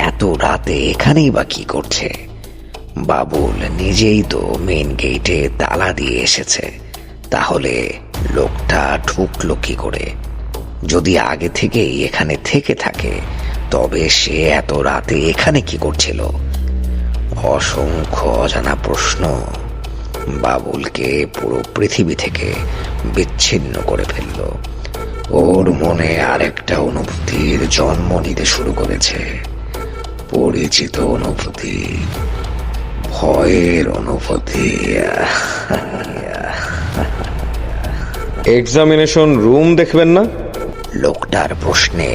এত রাতে এখানেই বা কি করছে? বাবুল নিজেই তো মেন গেটে তালা দিয়ে এসেছে, তাহলে লোকটা ঢুকলো কি করে? যদি আগে থেকেই এখানে থেকে থাকে তবে সে এত রাতে এখানে কি করছিল? অসংখ্য অজানা প্রশ্ন বাবুলকে পুরো পৃথিবী থেকে বিচ্ছিন্ন করে ফেলল। ওর মনে আরেকটা অনুভূতির জন্ম নিতে শুরু করেছে, পরিচিত অনুভূতি, ভয়ের অনুভূতি। এক্সামিনেশন রুম দেখবেন না? লোকটার প্রশ্নে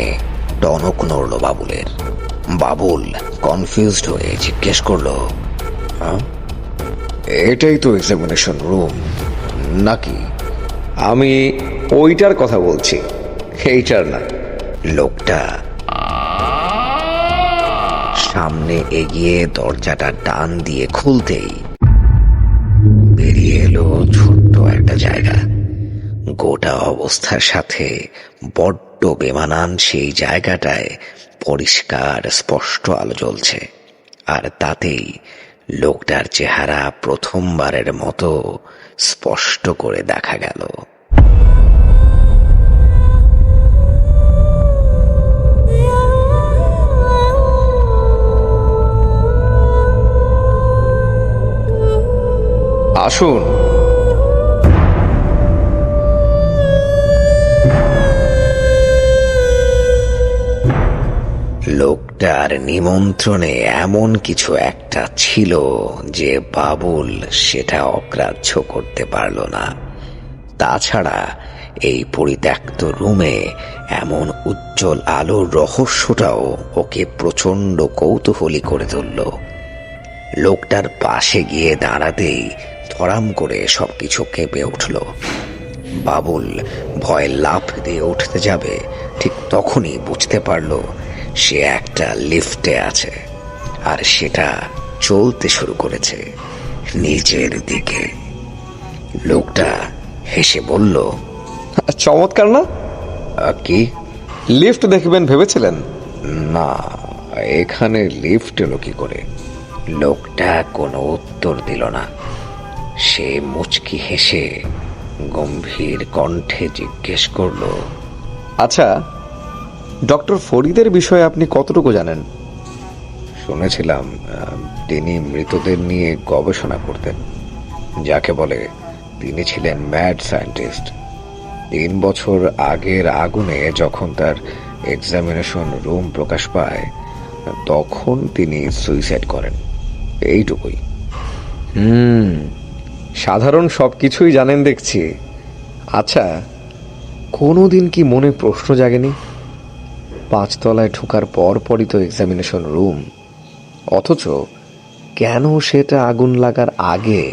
টনক নড়ল বাবুলের। বাবুল কনফিউজড হয়ে জিজ্ঞেস করলো, এটাই তো এক্সামিনেশন রুম নাকি? আমি ওইটার কথা বলছি, এইটার না। লোকটা সামনে এগিয়ে দরজাটা টান দিয়ে খুলতেই বেরিয়ে এলো ছোট্ট একটা জায়গা। গোটা অবস্থার সাথে বড্ড বেমানান সেই জায়গাটায় পরিষ্কার স্পষ্ট আলো জ্বলছে, আর তাতেই লোকটার চেহারা প্রথমবারের মতো স্পষ্ট করে দেখা গেল। আসুন। লোকটার নিমন্ত্রণে এমন কিছু একটা ছিল যে বাবুল সেটা অগ্রাহ্য করতে পারল না। তাছাড়া এই পরিত্যক্ত রুমে এমন উজ্জ্বল আলোর রহস্যটাও ওকে প্রচণ্ড কৌতূহলী করে তুলল। লোকটার পাশে গিয়ে দাঁড়াতেই ধরাম করে সবকিছু কেঁপে উঠল। বাবুল ভয়ে লাফ দিয়ে উঠতে যাবে, ঠিক তখনই বুঝতে পারল সে একটা লিফটে আছে, আর সেটা চলতে শুরু করেছে নিচের দিকে। লোকটা হেসে বলল, চমৎকার না? কি লিফট দেখবেন ভেবেছিলেন? না, এখানে লিফট এলো কি করে? লোকটা কোনো উত্তর দিল না। সে মুচকি হেসে গম্ভীর কণ্ঠে জিজ্ঞেস করল, আচ্ছা, ডক্টর ফরিদের বিষয়ে আপনি কতটুকু জানেন? শুনেছিলাম তিনি মৃতদের নিয়ে গবেষণা করতেন, যাকে বলে তিনি ছিলেন ম্যাড সায়েন্টিস্ট। 3 বছর আগের আগুনে যখন তার এক্সামিনেশন রুম প্রকাশ পায়, তখন তিনি সুইসাইড করেন। এইটুকুই। সাধারণ সবকিছুই জানেন দেখছি। আচ্ছা, কোনোদিন কি মনে প্রশ্ন জাগেনি, 5 তলায় ঢোকার পরই তো এক্সামিনেশন রুম, অথচ কেন সেটা আগুন লাগার আগে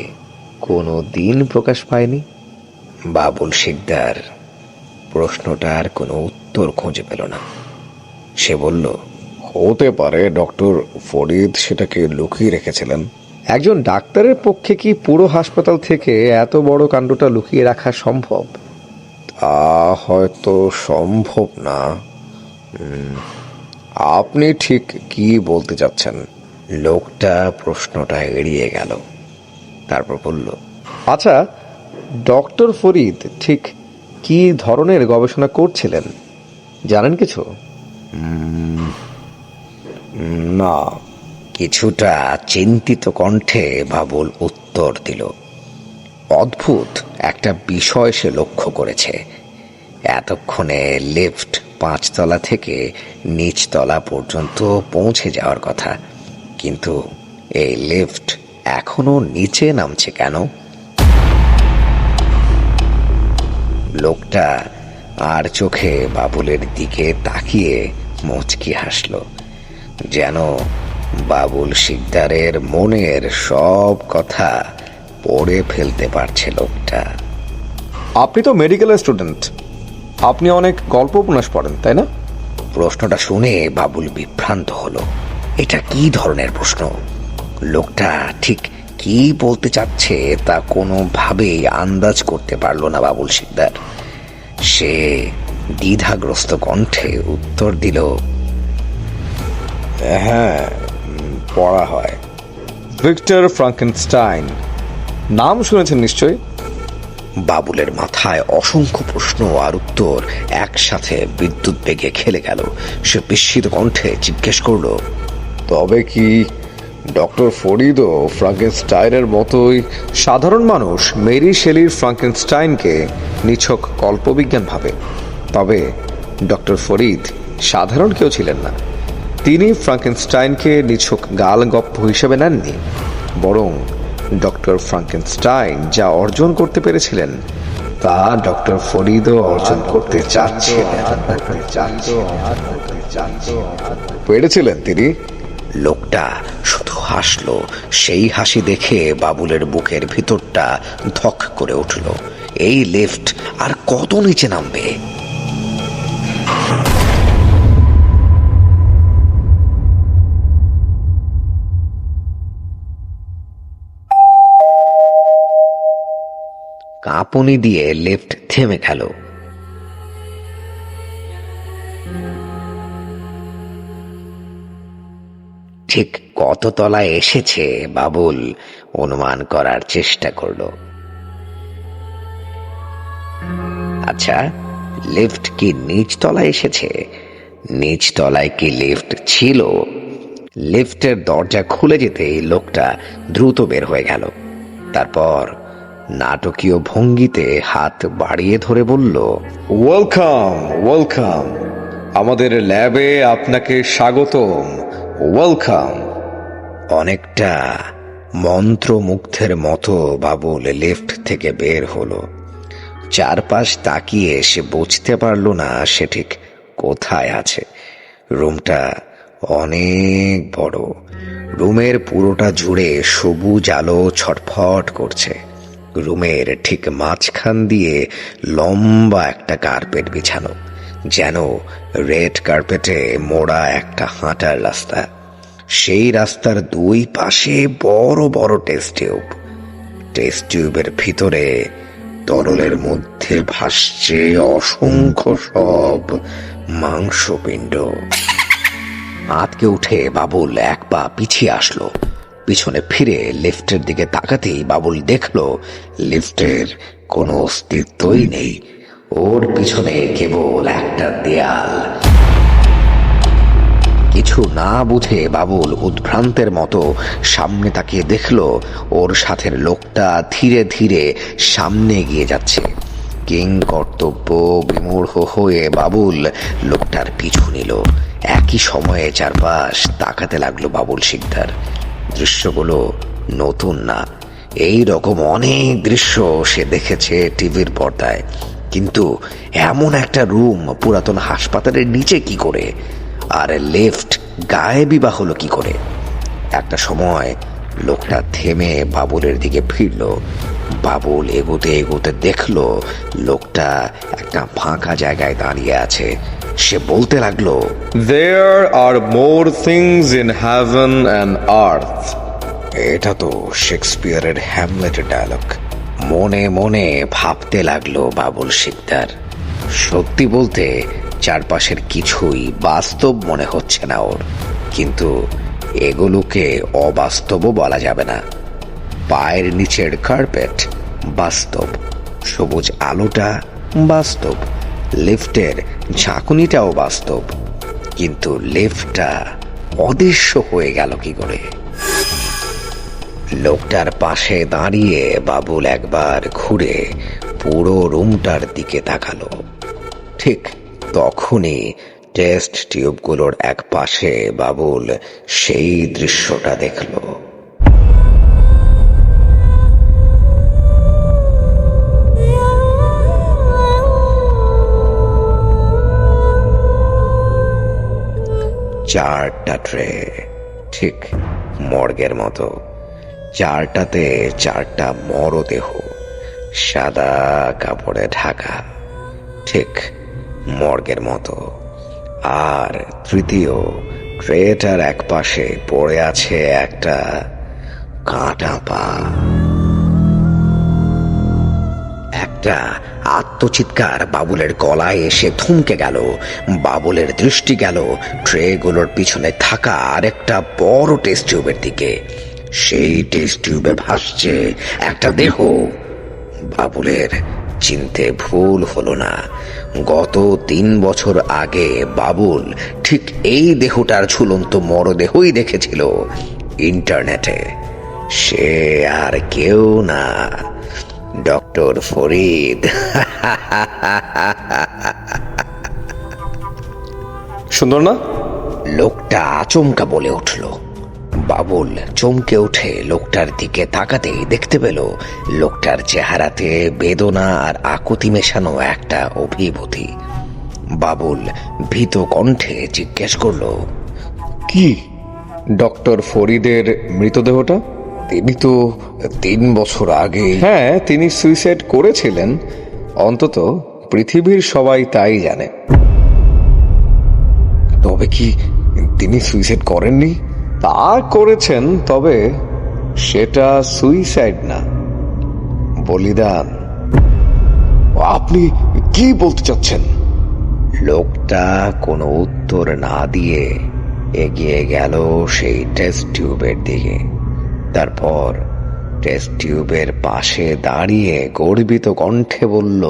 কোনো দিন প্রকাশ পায়নি? বাবুল শিকদার প্রশ্নটার কোনো উত্তর খুঁজে পেল না। সে বলল, হতে পারে ডক্টর ফরিদ সেটাকে লুকিয়ে রেখেছিলেন। একজন ডাক্তারের পক্ষে কি পুরো হাসপাতাল থেকে এত বড় কাণ্ডটা লুকিয়ে রাখা সম্ভব? তা হয়তো সম্ভব না। আপনি ঠিক কি বলতে চাচ্ছেন? লোকটা প্রশ্নটা এড়িয়ে গেল, তারপর বলল, আচ্ছা, ডক্টর ফরিদ ঠিক কি ধরনের গবেষণা করছিলেন জানেন কিছু? না। কিছুটা চিন্তিত কণ্ঠে বাবুল উত্তর দিল, অদ্ভুত একটা বিষয় সে লক্ষ্য করেছে। এতক্ষণে লিফট 5 তলা থেকে নিচতলা পর্যন্ত পৌঁছে যাওয়ার কথা, কিন্তু এই লিফট এখনো নিচে নামছে কেন? লোকটা আর চোখে বাবুলের দিকে তাকিয়ে মুচকি হাসল, যেন বাবুল শিকদারের মনের সব কথা পড়ে ফেলতে পারছে লোকটা। আপনি তো মেডিকেল স্টুডেন্ট, আপনি অনেক গল্প উপন্যাস পড়েন, তাই না? প্রশ্নটা শুনে বাবুল বিভ্রান্ত হলো। এটা কি ধরনের প্রশ্ন? লোকটা ঠিক কি বলতে চাচ্ছে তা কোনোভাবেই আন্দাজ করতে পারল না বাবুল শিকদার। সে দ্বিধাগ্রস্ত কণ্ঠে উত্তর দিল, হ্যাঁ, পড়া হয়। ভিক্টর ফ্রাঙ্কেনস্টাইন নাম শুনেছেন নিশ্চয়ই? বাবুলের মাথায় অসংখ্য প্রশ্ন আর উত্তর একসাথে বিদ্যুৎ বেগে খেলে গেল। সে বিস্মিত কণ্ঠে জিজ্ঞেস করল, তবে কি ডক্টর ফরিদও ফ্রাঙ্কেনস্টাইনের মতোই সাধারণ মানুষ মেরি শেলির ফ্রাঙ্কেনস্টাইনকে নিছক কল্পবিজ্ঞান ভাবে? তবে ডক্টর ফরিদ সাধারণ কেউ ছিলেন না। তিনি ফ্রাঙ্কেনস্টাইনকে নিছক গালগপ্প হিসেবে নেননি, বরং ডক্টর ফ্রাঙ্কেনস্টাইন যা অর্জন করতে পেরেছিলেন তা ডক্টর ফরিদও অর্জন করতে চাচ্ছেন। পেরেছিলেন তিনি? লোকটা শুধু হাসলো। সেই হাসি দেখে বাবুলের বুকের ভিতরটা ধক করে উঠল। এই লিফট আর কত নিচে নামবে? কাঁপুনি দিয়ে লিফট থেমে গেল। ঠিক কত তলায় এসেছে বাবুল অনুমান করার চেষ্টা করলো। আচ্ছা, লিফট কি নিচ তলায় এসেছে? নিচ তলায় কি লিফট ছিল? লিফটের দরজা খুলে যেতেই লোকটা দ্রুত বের হয়ে গেল। তারপর নাটকীয় ভঙ্গিতে হাত বাড়িয়ে ধরে বলল, ওয়েলকাম, ওয়েলকাম, আমাদের ল্যাবে আপনাকে স্বাগতম, ওয়েলকাম। অনেকটা মন্ত্রমুগ্ধের মতো বাবুল লিফট থেকে বের হলো। চারপাশ তাকিয়ে সে বুঝতে পারল না সে ঠিক কোথায় আছে। রুমটা অনেক বড়। রুমের পুরোটা জুড়ে সবুজ আলো ছটফট করছে। রুমের ঠিক মাঝখান দিয়ে লম্বা একটা কার্পেট বিছানো, যেন রেড কার্পেটে মোড়া একটা হাঁটার রাস্তা। সেই রাস্তার দুই পাশে বড় বড় টেস্ট টিউব। টেস্ট টিউবের ভিতরে তরলের মধ্যে ভাসছে অসংখ্য সব মাংসপিণ্ড। আতকে উঠে বাবুল এক পা পিছিয়ে আসলো। পিছনে ফিরে লিফটের দিকে তাকাতেই বাবুল দেখল লিফটের কোনো অস্তিত্বই নেই। ওর পিছনে কেবল একটা দেয়াল। কিছু না বুঝে বাবুল উদ্ভ্রান্তের মতো সামনে তাকিয়ে দেখল ওর সাথের লোকটা ধীরে ধীরে সামনে এগিয়ে যাচ্ছে। কিং কর্তব্য বিমূঢ় হয়ে বাবুল লোকটার পিছু নিল। একই সময়ে চারপাশ তাকাতে লাগলো বাবুল শিকদার। দৃশ্যগুলো নতুন না, এই রকম অনেক দৃশ্য সে দেখেছে টিভির পর্দায়, কিন্তু এমন একটা রুম পুরাতন হাসপাতালের নিচে কি করে? আর লিফট গায়েবী বা হলো কি করে? একটা সময় লোকটা থেমে বাবুলের দিকে ফিরল। বাবুল এগোতে এগোতে দেখল লোকটা একটা ফাঁকা জায়গায় দাঁড়িয়ে আছে। সে বলতে লাগলো, There are more things in heaven and earth. এটা তো শেক্সপিয়ারের হ্যামলেটের ডায়লগ। মনে মনে ভাবতে লাগলো বাবুল শিকদার। সত্যি বলতে চারপাশের কিছুই বাস্তব মনে হচ্ছে না ওর, কিন্তু এগুলোকে অবাস্তবও বলা যাবে না। পায়ের নিচের কার্পেট বাস্তব, সবুজ আলোটা বাস্তব, লিফটের ঝাঁকুনিটাও বাস্তব, কিন্তু লিফটটা অদৃশ্য হয়ে গেল কি করে? লোকটার পাশে দাঁড়িয়ে বাবুল একবার ঘুরে পুরো রুমটার দিকে তাকালো। ঠিক তখনই টেস্ট টিউবগুলোর এক পাশে বাবুল সেই দৃশ্যটা দেখল। চারটা ট্রে, ঠিক মর্গের মতো। চারটাতে চারটা মরদেহ, সাদা কাপড়ে ঢাকা, ঠিক মর্গের মতো। আর তৃতীয় ট্রেটার এক পাশে পড়ে আছে একটা কাটা পা। একটা আত্মচিৎকার বাবুলের গলায় এসে থমকে গেল। বাবুলের দৃষ্টি গেল ট্রেগুলোর পিছনে থাকা আরেকটা বড় টেস্ট টিউবের দিকে। সেই টেস্ট টিউবে ভাসছে একটা দেহ। বাবুলের চিনতে ভুল হলো না। গত 3 বছর আগে বাবুল ঠিক এই দেহটার ঝুলন্ত মরদেহই দেখেছিল ইন্টারনেটে। সে আর কেউ না, ডক্টর ফরিদ। সুন্দর না? লোকটা আচমকা বলে উঠল। বাবুল চমকে উঠে লোকটার দিকে তাকাতেই দেখতে পেল লোকটার চেহারাতে বেদনা আর আকুতি মেশানো একটা অভিভূতি। বাবুল ভীত কণ্ঠে জিজ্ঞেস করলো, কি ডক্টর ফরিদের মৃতদেহটা? তিনি তো 3 বছর আগে। হ্যাঁ, তিনি সুইসাইড করেছিলেন, অন্তত পৃথিবীর সবাই তাই জানে। তবে কি তিনি সুইসাইড করেননি? তা করেছেন, তবে সেটা সুইসাইড না, বলিদান। আপনি কি বলতে চাচ্ছেন? লোকটা কোনো উত্তর না দিয়ে এগিয়ে গেল সেই টেস্ট টিউবের দিকে। তারপর টেস্ট টিউবের পাশে দাঁড়িয়ে গর্বিত কণ্ঠে বলল,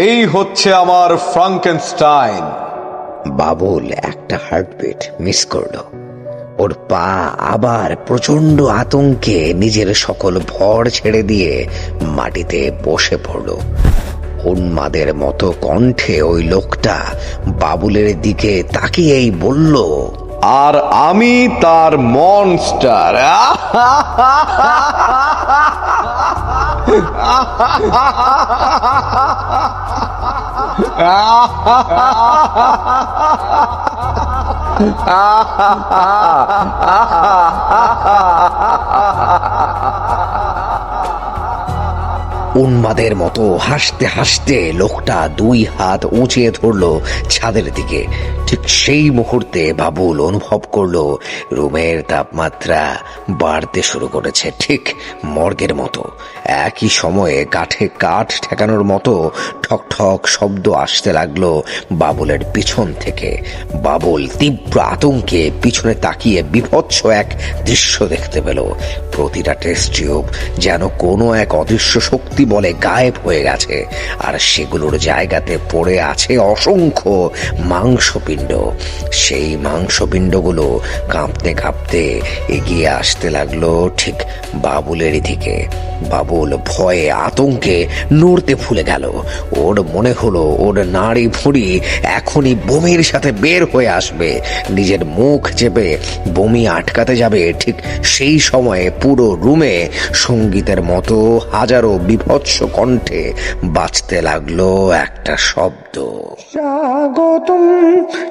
এই হচ্ছে আমার ফ্রাঙ্কেনস্টাইন। বাবুল একটা হার্টবিট মিস করলো। ওর পা আবার প্রচন্ড আতঙ্কে নিজের সকল ভর ছেড়ে দিয়ে মাটিতে বসে পড়ল। উন্মাদের মতো কণ্ঠে ওই লোকটা বাবুলের দিকে তাকিয়েই বলল, আর আমি তার মনস্টার। উন্মাদের মতো হাসতে হাসতে লোকটা 2 হাত উঁচিয়ে ধরলো ছাদের দিকে। ঠিক সেই মুহূর্তে বাবুল অনুভব করলো রুমের তাপমাত্রা বাড়তে শুরু করেছে, ঠিক মর্গের মতো। একই সময়ে কাঠে কাঠ ঠেকানোর মতো ঠক ঠক শব্দ আসতে লাগলো বাবুলের পিছন থেকে। বাবুল তীব্র আতঙ্কে পিছনে তাকিয়ে বিভৎস এক দৃশ্য দেখতে পেল। প্রতিটা টেস্ট টিউব যেন কোনো এক অদৃশ্য শক্তি বলে গায়েব হয়ে গেছে, আর সেগুলোর জায়গাতে পড়ে আছে অসংখ্য মাংসপিণ্ড। সেই মাংসপিণ্ডগুলো কাঁপতে কাঁপতে এগিয়ে আসতে লাগলো ঠিক বাবুলের দিকে। বাবুল ভয়ে আতঙ্কে নড়তে ভুলে গেল। ওর মনে হলো ওর নাড়ি ভুঁড়ি এখনই বমির সাথে বের হয়ে আসবে। নিজের মুখ চেপে বমি আটকাতে যাবে, ঠিক সেই সময়ে পুরো রুমে সঙ্গীতের মতো হাজারো বিভৎস কণ্ঠে বাজতে লাগলো একটা শব্দ, স্বাগতম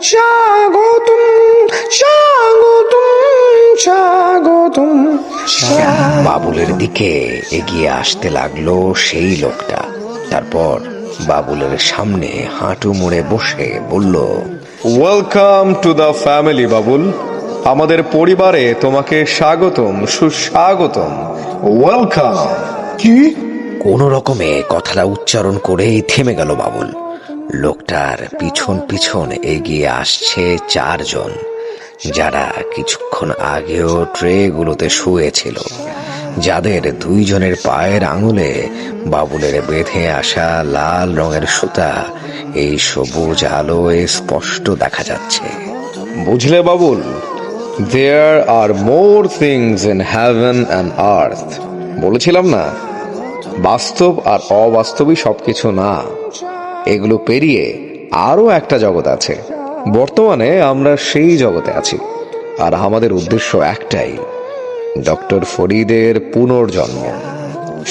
স্বাগতম স্বাগতম স্বাগতম। বাবুলের দিকে এগিয়ে আসতে লাগলো সেই লোকটা। তারপর বাবুলের সামনে হাঁটু মুড়ে বসে বলল, welcome to the family Babul. আমাদের পরিবারে তোমাকে স্বাগতম, সুস্বাগতম, ওয়েলকাম। কি? কোন রকমে কথাটা উচ্চারণ করেই থেমে গেল বাবুল। লোকটার পিছন পিছন এগিয়ে আসছে 4 জন, যারা কিছুক্ষণ আগেও ট্রেগুলোতে শুয়েছিল, যাদের 2 জনের পায়ের আঙুলে বাবুলের বেঁধে আসা লাল রঙের সুতা এই সবুজ আলোয় স্পষ্ট দেখা যাচ্ছে। বুঝলে Babul, there are more things in heaven and earth. বলেছিলাম না, বাস্তব আর অবাস্তবই সবকিছু না, এগুলো পেরিয়ে আরো একটা জগৎ আছে। বর্তমানে আমরা সেই জগতে আছি, আর আমাদের উদ্দেশ্য একটাই, ডক্টর ফরিদের পুনর্জন্ম।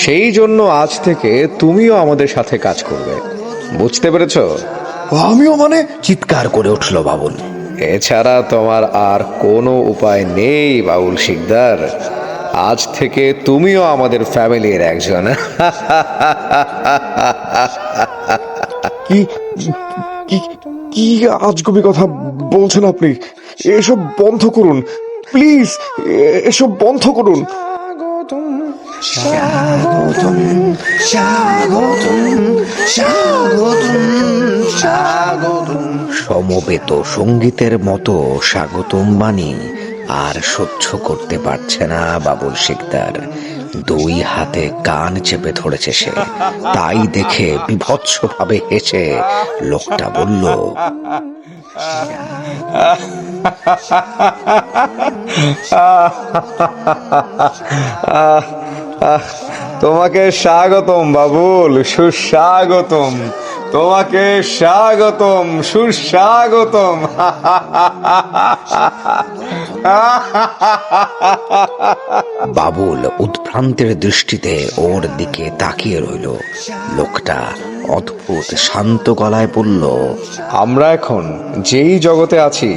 সেই জন্য আজ থেকে তুমিও আমাদের সাথে কাজ করবে, বুঝতে পেরেছো? আমিও মানে? চিৎকার করে উঠল বাবুল। এছাড়া তোমার আর কোনো উপায় নেই বাউল শিকদার। আজ থেকে তুমিও আমাদের ফ্যামিলির একজন। কি কি কি আজগুবি কথা বলছেন আপনি? এসব বন্ধ করুন প্লিজ, এসব বন্ধ করুন। স্বাগতম স্বাগতম স্বাগতম স্বাগতম। সমবেত সঙ্গীতের মতো স্বাগতম বাণী আর সহ্য করতে পারছে না বাবুল শিকদার। 2 হাতে কান চেপে ধরেছে সে। তাই দেখে বিভৎসভাবে হেসে লোকটা বলল, তোমাকে স্বাগতম বাবুল, সুস্বাগতম। তোমাকে স্বাগতম, সুস্বাগতম। বাবুল উৎভ্রান্তের দৃষ্টিতে ওর দিকে তাকিয়ে রইল। লোকটা অদ্ভুত শান্ত গলায় বলল, আমরা এখন যেই জগতে আছি,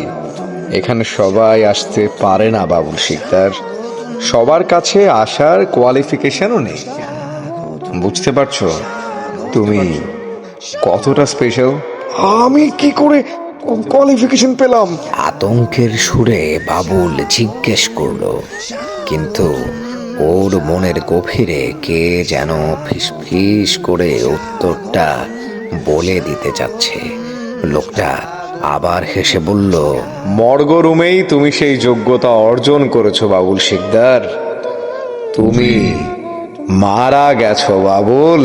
এখানে সবাই আসতে পারে না বাবুল শিকদার। সবার কাছে আসার কোয়ালিফিকেশনও নেই। বুঝতে পারছো তুমি কতটা স্পেশাল? আমি কি করে কোয়ালিফিকেশন পেলাম? আতঙ্কের সুরে বাবুল জিজ্ঞেস করলো, কিন্তু ওর মনের গভীরে কে যেন ফিসফিস করে উত্তরটা বলে দিতে যাচ্ছে। লোকটা আবার হেসে বলল, মর্গ রুমেই তুমি সেই যোগ্যতা অর্জন করেছো বাবুল শিকদার। তুমি মারা গেছো বাবুল।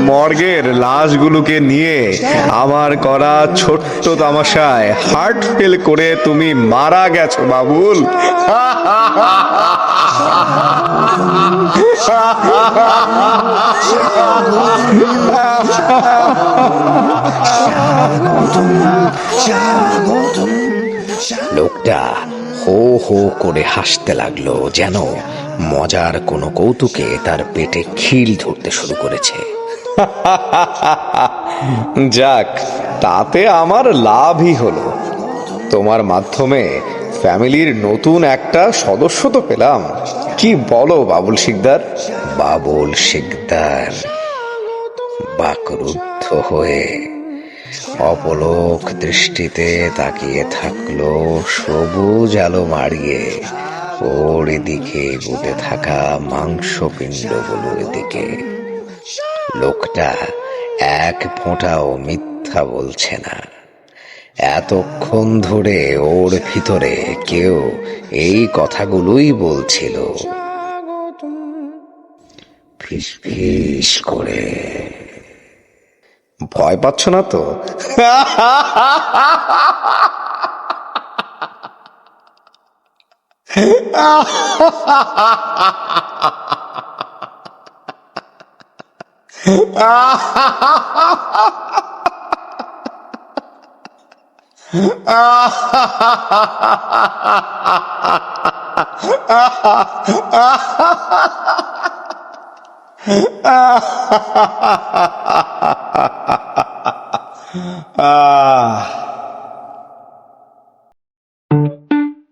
মর্গের লাশগুলোকে নিয়ে আমার করা ছোট্ট তামাশায় হার্ট ফেল করে তুমি মারা গেছো বাবুল। লোকটা হো হো করে হাসতে লাগলো, যেন মজার কোনো কৌতুকে তার পেটে খিল ধরতে শুরু করেছে। যাক, তাতে আমার লাভই হলো। তোমার মাধ্যমে ফ্যামিলির নতুন একটা সদস্য তো পেলাম। কি বলো বাবুল শিকদার? বাবুল শিকদার বাকরুদ্ধ হয়ে অপলক দৃষ্টিতে তাকিয়ে থাকলো সবুজ আলো মারিয়ে ওর দিকে এগোতে থাকা মাংসপিণ্ডগুলোর দিকে। লোকটা এক ফোঁটাও মিথ্যা বলছে না। এতক্ষণ ধরে ওর ভিতরে কেউ এই কথাগুলোই বলছিল, ফিস ফিস করে। ভয় পাচ্ছ না তো?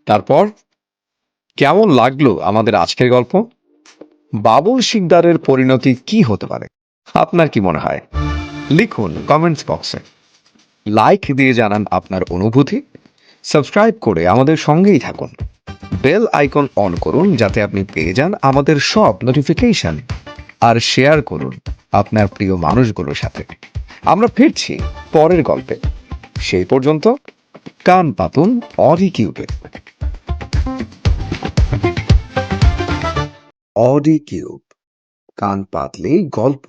তারপর কেমন লাগলো আমাদের আজকের গল্প? বাবুল শিকদারের পরিণতি কি হতে পারে আপনার কি মনে হয়? লিখুন কমেন্টস বক্সে। লাইক দিয়ে জানান আপনার অনুভূতি। সাবস্ক্রাইব করে আমাদের সঙ্গেই থাকুন। বেল আইকন অন করুন যাতে আপনি পেয়ে যান আমাদের সব নোটিফিকেশন। আর শেয়ার করুন আপনার প্রিয় মানুষগুলোর সাথে। আমরা ফিরছি পরের গল্পে। সেই পর্যন্ত কান পাতুন অডি কিউবে। অডি কিউব, কান পাতলেই গল্প।